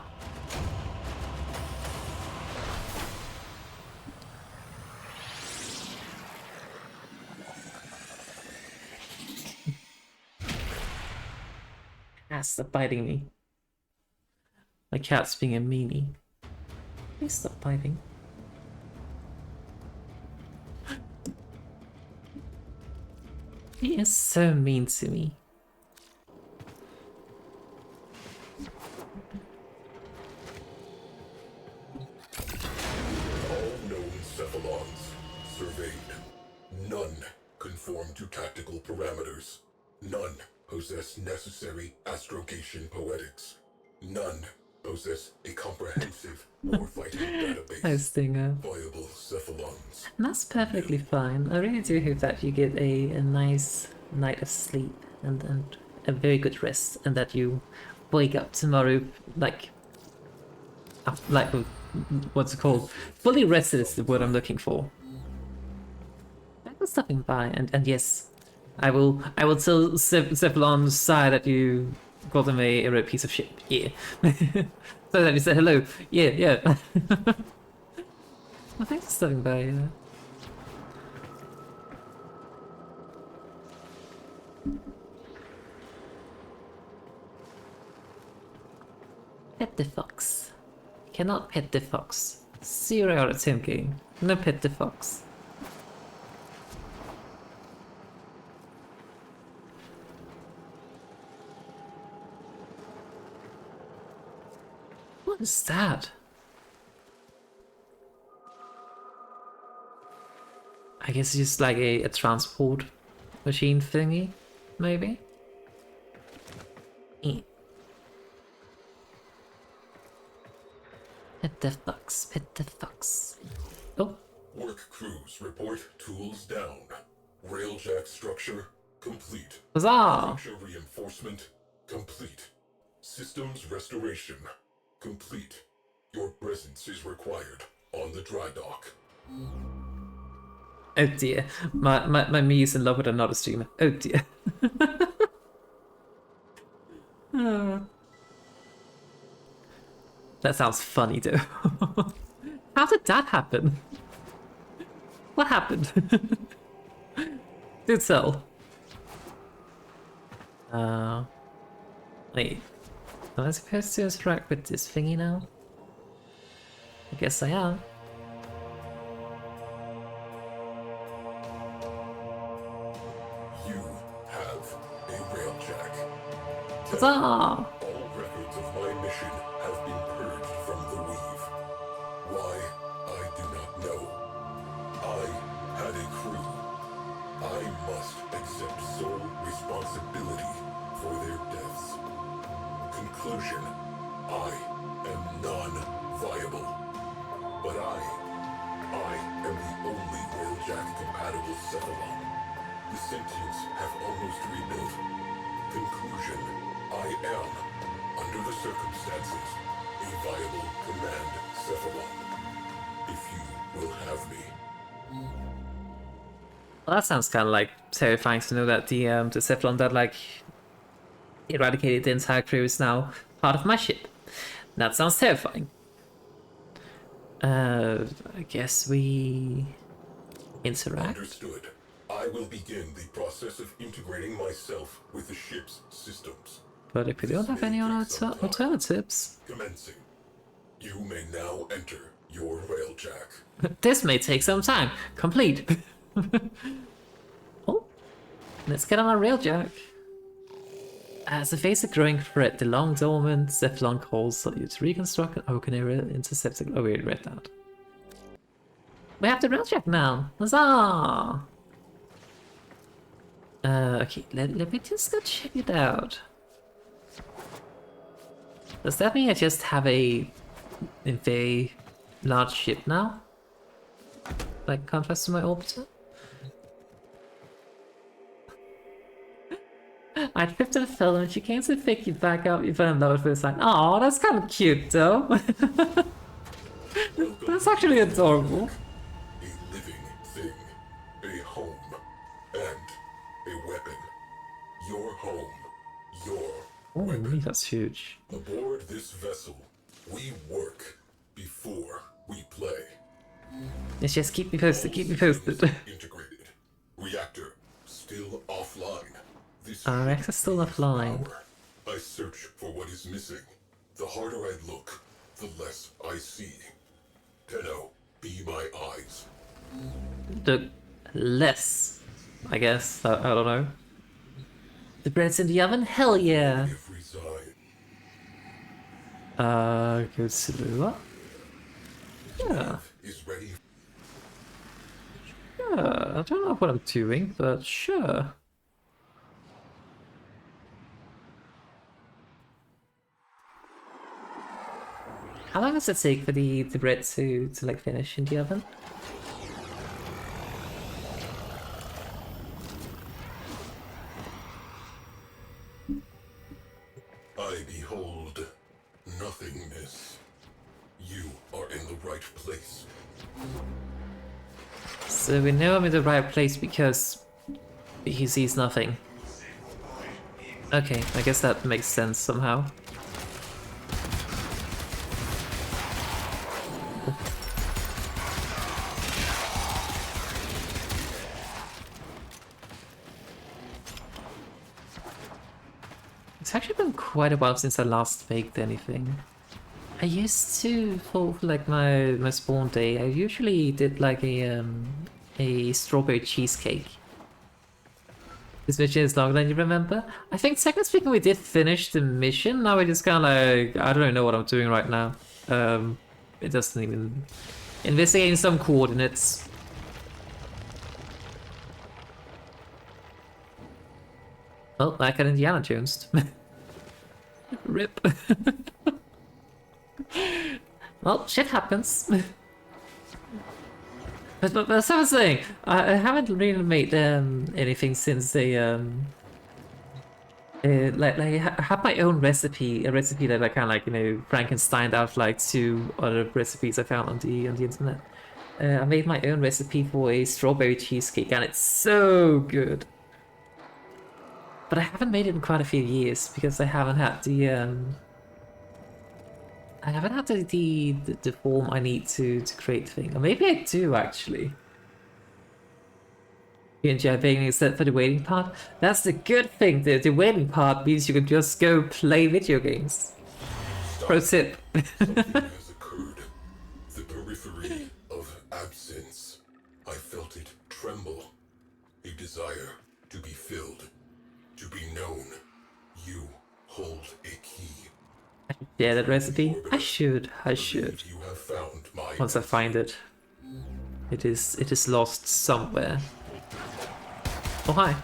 S1: Ah, stop biting me. My cat's being a meanie. Please stop biting. He is so mean to me.
S2: All known cephalons surveyed. None conform to tactical parameters. None possess necessary astrogation poetics. None possess a comprehensive warfighting database.
S1: Nice Stinger.
S2: Viable cephalons.
S1: And that's perfectly fine. I really do hope that you get a nice night of sleep and a very good rest, and that you wake up tomorrow like what's it called? Fully rested is the word I'm looking for. Thanks for stopping by, and yes, I will tell Cephalon Sai that you called him a red piece of shit. Yeah. So that he said hello. Yeah. Well, thanks for stopping by. Yeah. Pet the fox. Cannot pet the fox. 0 out of 10 game. No pet the fox. What is that? I guess it's just like a transport machine thingy, maybe? Eh. Pet the fox, pet the fox. Oh,
S2: Work crews report tools down. Railjack structure complete.
S1: huzzah!
S2: Structure reinforcement complete. Systems restoration complete. Your presence is required on the dry dock.
S1: Oh dear, my me is in love with another streamer. Oh dear. That sounds funny though. How did that happen? What happened? Do tell. Wait. Am I supposed to interact with this thingy now? I guess I am.
S2: You have a railjack.
S1: Huzzah!
S2: All records of my mission have been purged from the weave. Why, I do not know. I had a crew. I must accept sole responsibility for their deaths. Conclusion, I am non-viable. But I am the only railjack-compatible cephalon. The sentients have almost rebuilt. Conclusion, I am, under the circumstances, a viable command cephalon. If you will have me.
S1: Well, that sounds kind of like terrifying to know that the Cephalon that like eradicated the entire crew is now part of my ship. That sounds terrifying. I guess we interact.
S2: Understood. I will begin the process of integrating myself with the ship's systems.
S1: But if we don't have any alternatives,
S2: Commencing. You may now enter your railjack.
S1: this may take some time. Complete. Oh, let's get on our railjack. As a face a growing threat, the long dormant Cephalon calls on you to reconstruct an open area intercepting. Oh, we already read that. We have the rail track now! Huzzah! Okay, let me just go check it out. Does that mean I just have a very large ship now? Like, contrast to my orbiter? I tripped and fell and she came to pick you back up. You fell in love with this line. Aw, that's kind of cute though. That's actually adorable.
S2: A living thing, a home, and a weapon. Your home, your
S1: Oh,
S2: weapon.
S1: that's huge.
S2: Aboard this vessel, we work before we play.
S1: Let's just keep me posted, keep me posted.
S2: Integrated. Reactor still offline. This
S1: Our
S2: ship
S1: access still
S2: needs
S1: offline.
S2: power. I search for what is missing. The harder I look, the less I see. Tenno, be my eyes.
S1: The less, I guess. I don't know. The bread's in the oven? Hell yeah!
S2: If resigned.
S1: Go to what? Yeah.
S2: Is ready.
S1: Yeah, I don't know what I'm doing, but sure. How long does it take for the bread to like finish in the oven?
S2: I behold nothingness. You are in the right place.
S1: So we know I'm in the right place because he sees nothing. Okay, I guess that makes sense somehow. It's actually been quite a while since I last baked anything. I used to, for like my spawn day, I usually did like a strawberry cheesecake. This mission is longer than you remember. I think technically speaking we did finish the mission, now we're just kinda like, I don't know what I'm doing right now. It doesn't even... Investigating some coordinates. Well, like an Indiana Jones. Rip. Well, shit happens. but as I was saying, I haven't really made anything since they like I have my own recipe, a recipe that I kind of like, you know, Frankensteined out like 2 other recipes I found on the internet. I made my own recipe for a strawberry cheesecake, and it's so good. But I haven't made it in quite a few years because I haven't had the the form I need to create the thing. Or maybe I do actually. You enjoy baking except for the waiting part? That's the good thing. The waiting part means you can just go play video games. Pro tip.
S2: Something has occurred. The periphery of absence. I felt it tremble. A desire to be filled. To be known. You hold a key.
S1: Yeah, that recipe? I should.
S2: You have found my
S1: Once I find it. It is lost somewhere. Oh hi.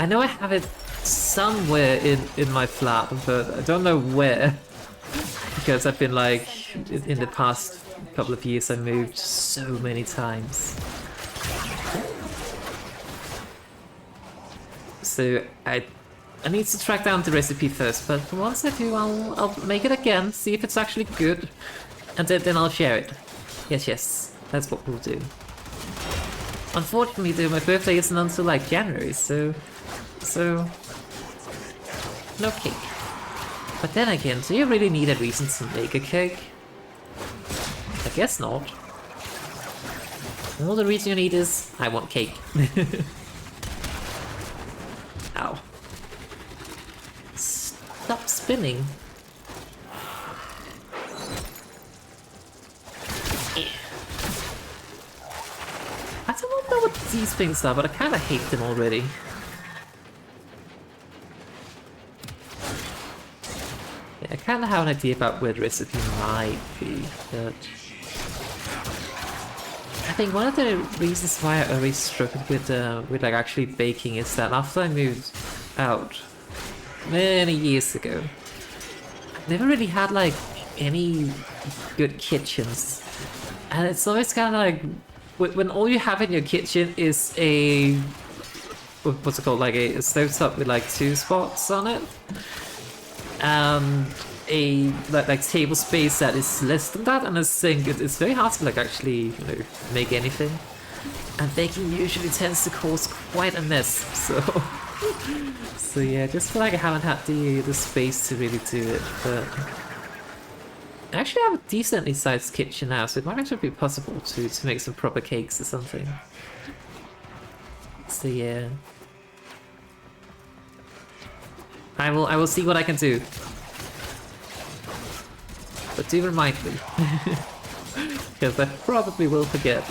S1: I know I have it somewhere in my flat, but I don't know where. Because I've been like, in the past couple of years I moved so many times. So I need to track down the recipe first, but once I do, I'll make it again, see if it's actually good, and then I'll share it. Yes, that's what we'll do. Unfortunately, though, my birthday isn't until like January, so no cake. But then again, do you really need a reason to make a cake? I guess not. All the reason you need is I want cake. Ow. Stop spinning. I don't know what these things are, but I kind of hate them already. Yeah, I kind of have an idea about where the recipe might be, but I think one of the reasons why I always struggled with like actually baking is that after I moved out many years ago, I never really had like any good kitchens, and it's always kind of like when all you have in your kitchen is a what's it called, like a stovetop with like 2 spots on it, and a like table space that is less than that, and a sink. It's very hard to like actually make anything, and baking usually tends to cause quite a mess. So yeah, just feel like I haven't had the space to really do it, but I actually have a decently sized kitchen now, so it might actually be possible to make some proper cakes or something. So yeah, I will see what I can do. But do remind me, because I probably will forget.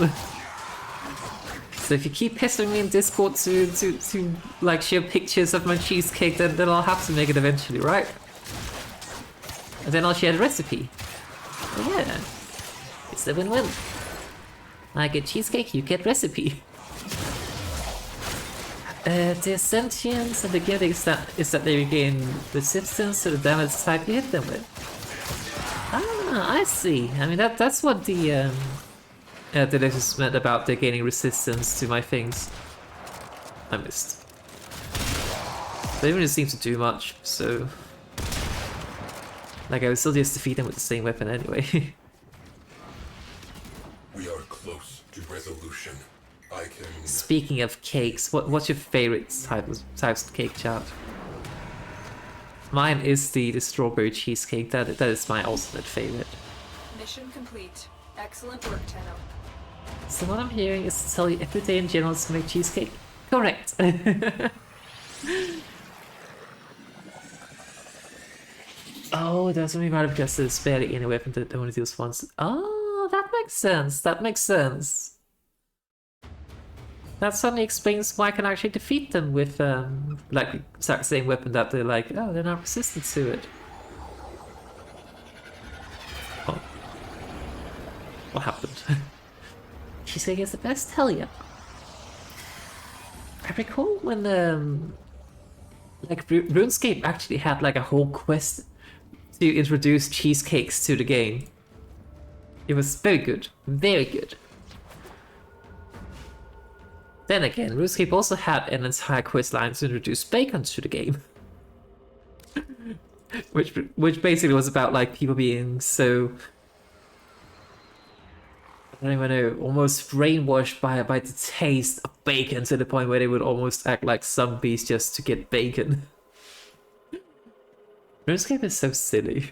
S1: So if you keep pestering me in Discord to like share pictures of my cheesecake, then I'll have to make it eventually, right? And then I'll share the recipe. But yeah, it's a win-win. I get cheesecake, you get recipe. Their sentience and the gimmick is that they regain resistance to the damage type you hit them with. Ah, I see. I mean that's what the delicious meant about they're gaining resistance to my things. I missed. They didn't really seem to do much, so like I would still just defeat them with the same weapon anyway.
S2: We are close to resolution. I can...
S1: Speaking of cakes, what's your favorite types of cake, chat? Mine is the strawberry cheesecake. That is my ultimate favorite.
S3: Mission complete. Excellent work, Tenno.
S1: So what I'm hearing is to tell you every day in general is to make cheesecake. Correct. Oh, that's only matter because there's barely any weapon that only deals once. Oh, that makes sense. That makes sense. That suddenly explains why I can actually defeat them with like the exact same weapon that they're like, oh, they're not resistant to it. Oh. What happened? Cheesecake is the best? Hell yeah. I recall when like RuneScape actually had like a whole quest to introduce cheesecakes to the game. It was very good. Very good. Then again, RuneScape also had an entire quest line to introduce bacon to the game. which basically was about like people being so, I don't even know, almost brainwashed by the taste of bacon to the point where they would almost act like zombies just to get bacon. RuneScape is so silly.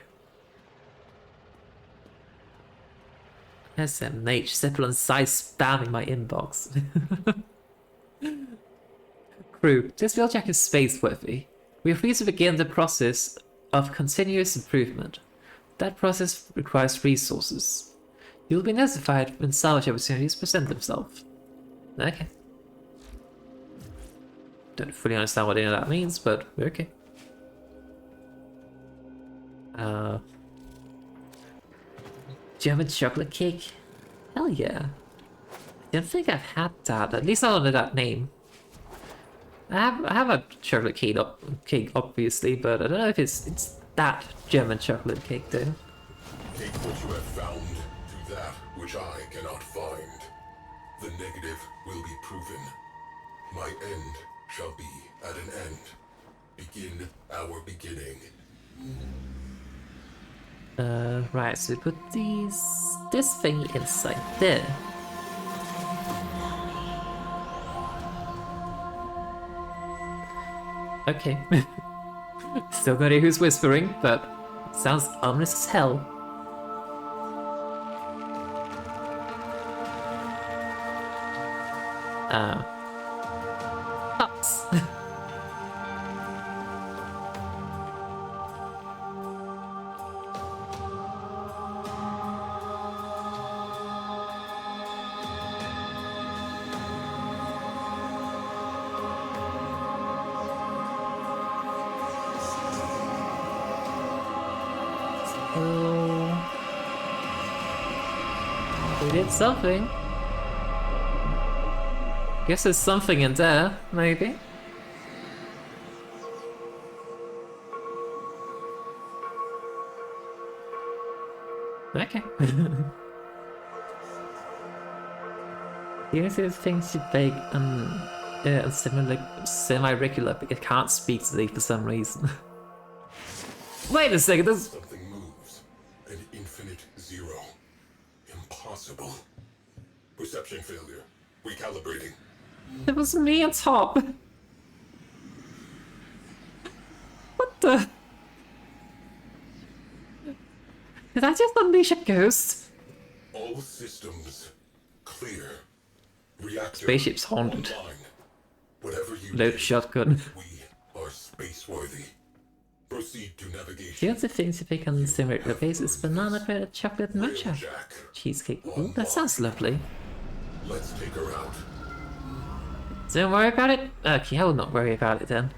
S1: SMH, Zeppelin size spamming my inbox. Crew, this wheeljack is space-worthy. We are free to begin the process of continuous improvement. That process requires resources. You will be notified when salvage opportunities present themselves. Okay. Don't fully understand what any of that means, but we're okay. German chocolate cake? Hell yeah. I don't think I've had that, at least not under that name. I have a chocolate cake obviously, but I don't know if it's that German chocolate cake though.
S2: Take what you have found to that which I cannot find. The negative will be proven. My end shall be at an end. Begin our beginning.
S1: Right, so we put this thing inside there. Okay. Still not hear who's whispering, but sounds ominous as hell. Ups. Oh. We did something. Guess there's something in there, maybe. Okay. These are things you bake semi-regular, but it can't speak to thee for some reason. Wait a second, this...
S2: Something moves. An infinite zero. Impossible. Perception failure. Recalibrating.
S1: It was me on top. What the... Did I just unleash a ghost?
S2: All systems clear. Reactor
S1: Spaceship's haunted.
S2: online. Whatever you
S1: Load
S2: did,
S1: shotgun.
S2: we are space-worthy. Proceed to navigation.
S1: The other things you pick on the semi-regular basis: banana bread, chocolate matcha,
S2: Jack.
S1: cheesecake. Ooh, that sounds lovely.
S2: Let's take her out.
S1: Don't worry about it. Okay, I will not worry about it then.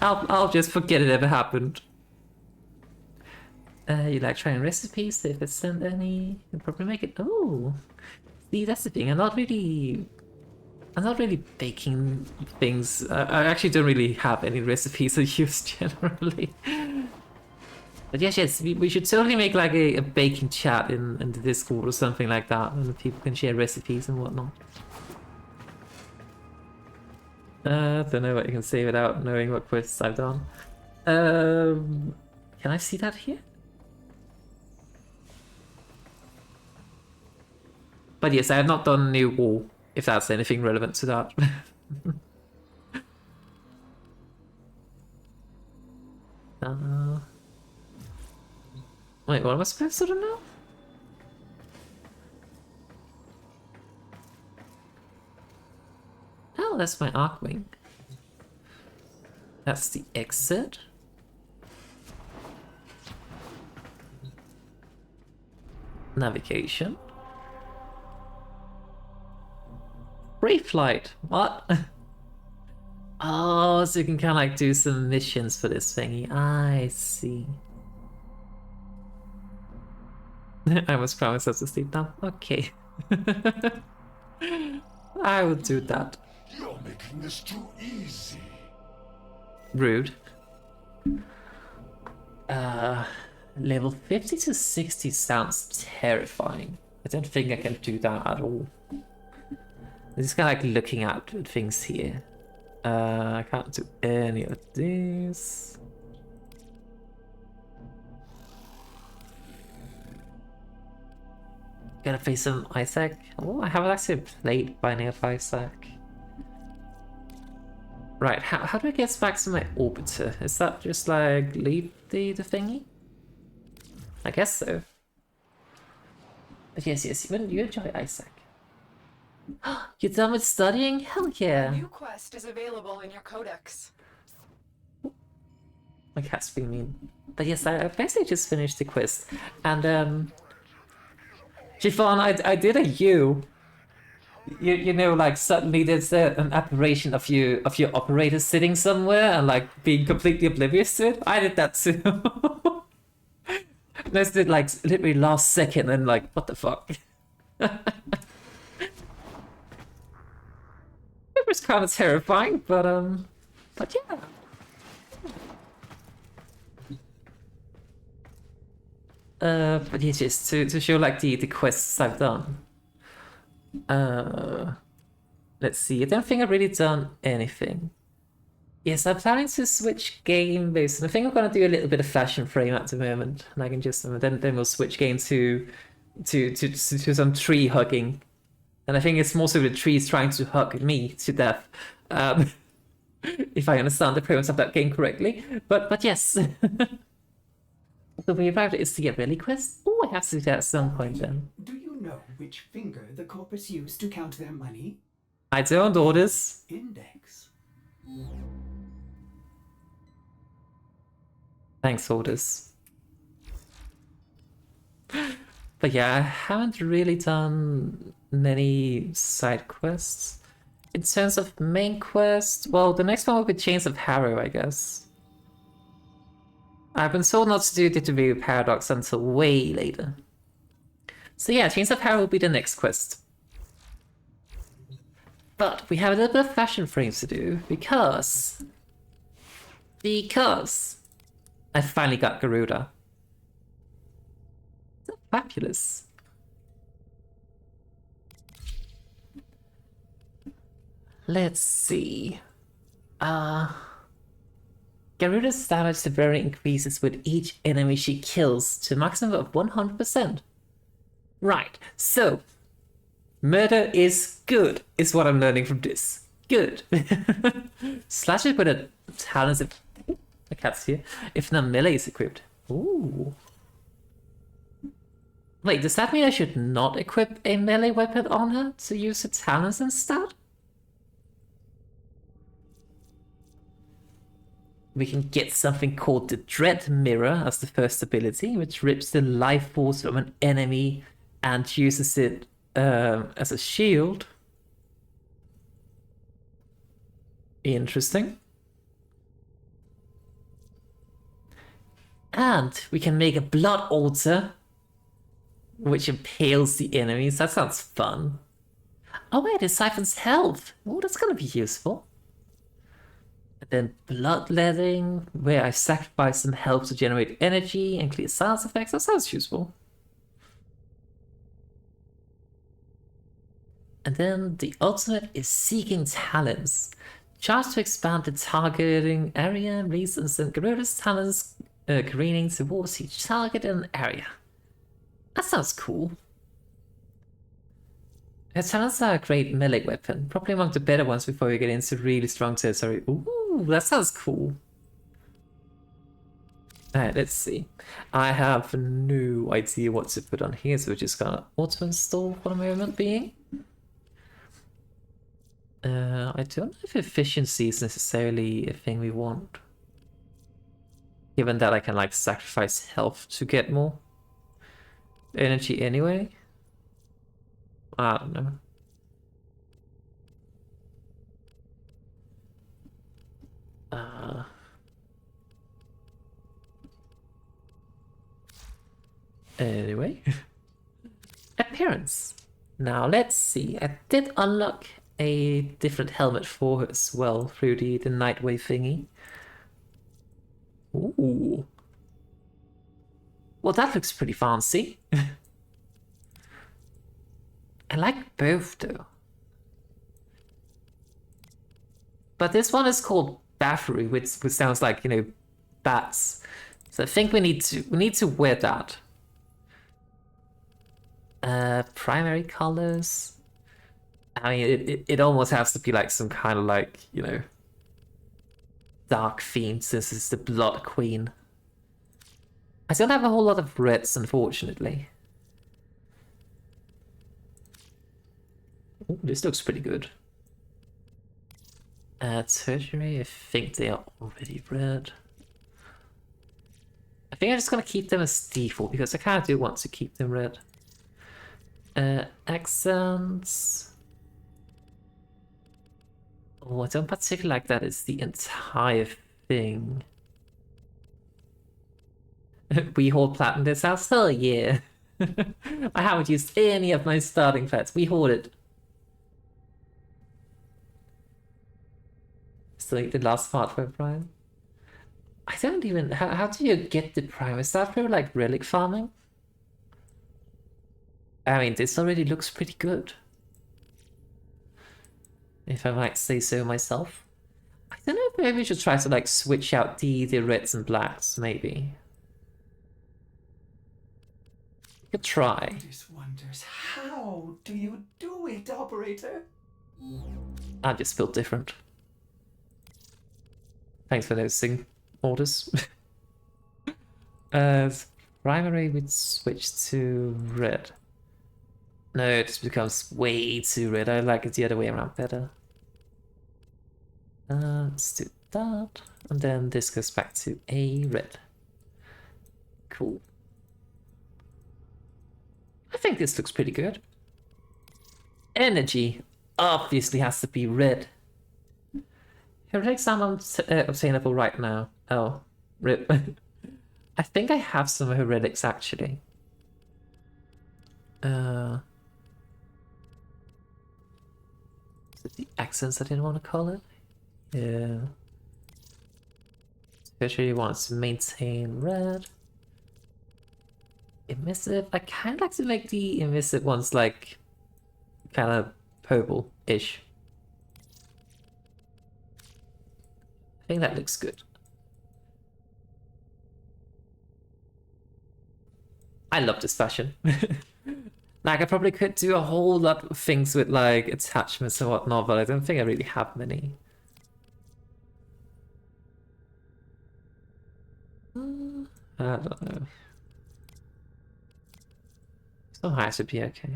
S1: I'll just forget it ever happened. You like trying recipes? So if it's sent any, you'll probably make it. Oh, see, that's the thing. I'm not really baking things. I actually don't really have any recipes I use generally. But yes, we should totally make like a baking chat in the Discord or something like that, and people can share recipes and whatnot. Don't know what you can say without knowing what quests I've done. Can I see that here? But yes, I have not done a new wall, if that's anything relevant to that. Wait, what am I supposed to do now? Oh, that's my Arcwing. That's the exit. Navigation. Brief flight. What? Oh, so you can kind of like do some missions for this thingy. I see. I must promise us to sleep now. Okay. I will do that.
S4: You're making this too easy.
S1: Rude. Level 50 to 60 sounds terrifying. I don't think I can do that at all. I'm just kind of like looking at things here. I can't do any of these. Gotta play some Isaac. Oh, I haven't actually played Binding of Isaac. Right, how do I get back to my orbiter? Is that just like leave the thingy? I guess so. But yes, you enjoy Isaac. You're done with studying? Hell yeah!
S3: New quest is available in your codex.
S1: My cat's being mean. But yes, I basically just finished the quest. And Chiffon, I did a you know, like suddenly there's an apparition of your operator sitting somewhere and like being completely oblivious to it. I did that too. That's did like literally last second and like what the fuck. It was kind of terrifying, but yeah. But yeah, just to show like the quests I've done. Let's see. I don't think I've really done anything. Yes, I'm planning to switch game based, and I think I'm gonna do a little bit of fashion frame at the moment, and I can just then we'll switch game to some tree hugging, and I think it's more so the trees trying to hug me to death. If I understand the premise of that game correctly, but yes. The way about it is to get really quests. Oh, I have to do that at some point then.
S5: Do you know which finger the corpus used to count their money?
S1: I don't, Orders.
S5: Index.
S1: Thanks, Orders. But yeah, I haven't really done many side quests. In terms of main quest, well, the next one will be Chains of Harrow, I guess. I've been told not to do the interview with Paradox until way later. So yeah, Chains of Power will be the next quest. But we have a little bit of fashion frames to do because I finally got Garuda. That's fabulous. Let's see. Garuda's damage severity increases with each enemy she kills to a maximum of 100%. Right, so murder is good, is what I'm learning from this. Good. Slash it with a talents if the cat's here. If not melee is equipped. Ooh. Wait, does that mean I should not equip a melee weapon on her to use her talents instead? We can get something called the Dread Mirror as the first ability, which rips the life force from an enemy and uses it as a shield. Interesting. And we can make a blood altar, which impales the enemies. That sounds fun. Oh wait, it siphons health. Oh, that's gonna be useful. And then bloodletting, where I sacrifice some health to generate energy and clear sound effects. That sounds useful. And then the ultimate is Seeking Talents. Charged to expand the targeting area, reasons and Garuda's talents careening towards each target in an area. That sounds cool. Her talents are a great melee weapon, probably among the better ones before we get into really strong territory. Ooh, that sounds cool. Alright, let's see. I have no idea what to put on here, so we're just gonna auto-install for the moment being. I don't know if efficiency is necessarily a thing we want. Given that I can like sacrifice health to get more energy anyway. I don't know. Anyway. Appearance. Now let's see. I did unlock a different helmet for her as well through the Nightwave thingy. Ooh. Well, that looks pretty fancy. I like both though. But this one is called Battery, which sounds like, you know, bats. So I think we need to wear that. Primary colors. I mean, it almost has to be like some kind of like, you know, dark theme since it's the Blood Queen. I don't have a whole lot of reds, unfortunately. Ooh, this looks pretty good. Tertiary, I think they are already red. I think I'm just gonna keep them as default because I kind of do want to keep them red. Accents. Oh, I don't particularly like that it's the entire thing. We hoard platinum in this house? Hell yeah. I haven't used any of my starting pets. We hoard it. Still like the last part for Prime. I don't even... How do you get the Prime? Is that for like relic farming? I mean, this already looks pretty good. If I might say so myself. I don't know if maybe we should try to like switch out the reds and blacks, maybe. We could try.
S5: Wonders, how do you do it, operator?
S1: I just feel different. Thanks for noticing, orders. Primary would switch to red. No, it just becomes way too red. I like it the other way around better. Let's do that. And then this goes back to a red. Cool. I think this looks pretty good. Energy obviously has to be red. Heretics aren't obtainable right now. Oh, rip. I think I have some of her relics actually. Is it the accents I didn't want to call it? Yeah. Especially wants to maintain red. Emissive. I kind of like to make the emissive ones like kind of purple-ish. I think that looks good. I love this fashion. Like, I probably could do a whole lot of things with like attachments and whatnot, but I don't think I really have many. I don't know. So high should be okay.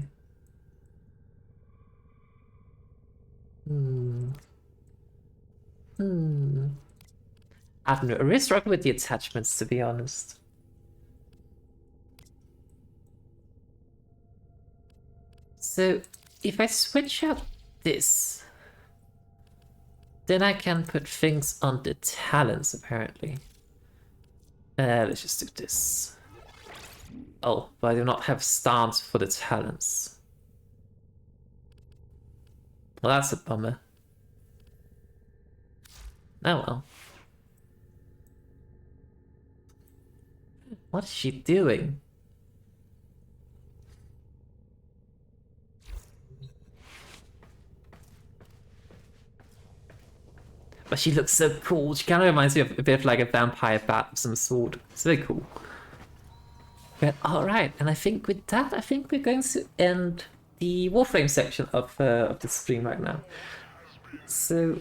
S1: I don't know. I really struggle with the attachments, to be honest. So, if I switch out this, then I can put things on the talons, apparently. Let's just do this. Oh, but I do not have stance for the talons. Well, that's a bummer. Oh well. What is she doing? But she looks so cool. She kind of reminds me of a bit of like a vampire bat of some sort. It's very cool. But alright, and I think with that, I think we're going to end the Warframe section of the stream right now. So...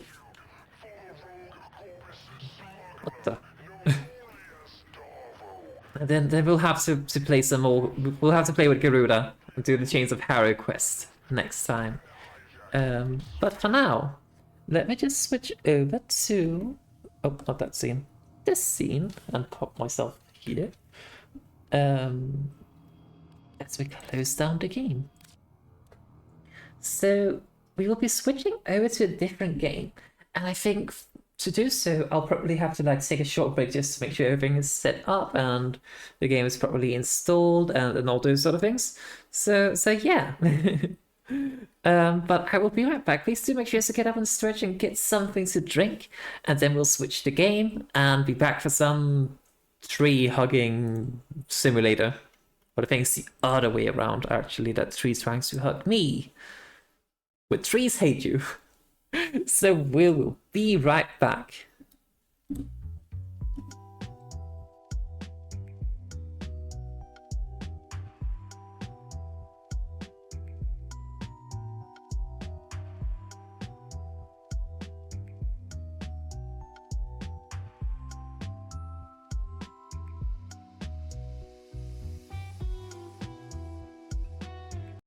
S1: What the... And then we'll have to play some more... We'll have to play with Garuda and do the Chains of Harrow quest next time. But for now, let me just switch over to... Oh, not that scene. This scene, and pop myself here. As we close down the game. So we will be switching over to a different game, and I think to do so I'll probably have to like take a short break just to make sure everything is set up and the game is properly installed and all those sort of things. So yeah. But I will be right back. Please do make sure to get up and stretch and get something to drink, and then we'll switch the game and be back for some tree hugging simulator. But I think it's the other way around, actually, that trees trying to hug me. But trees hate you. So we'll be right back.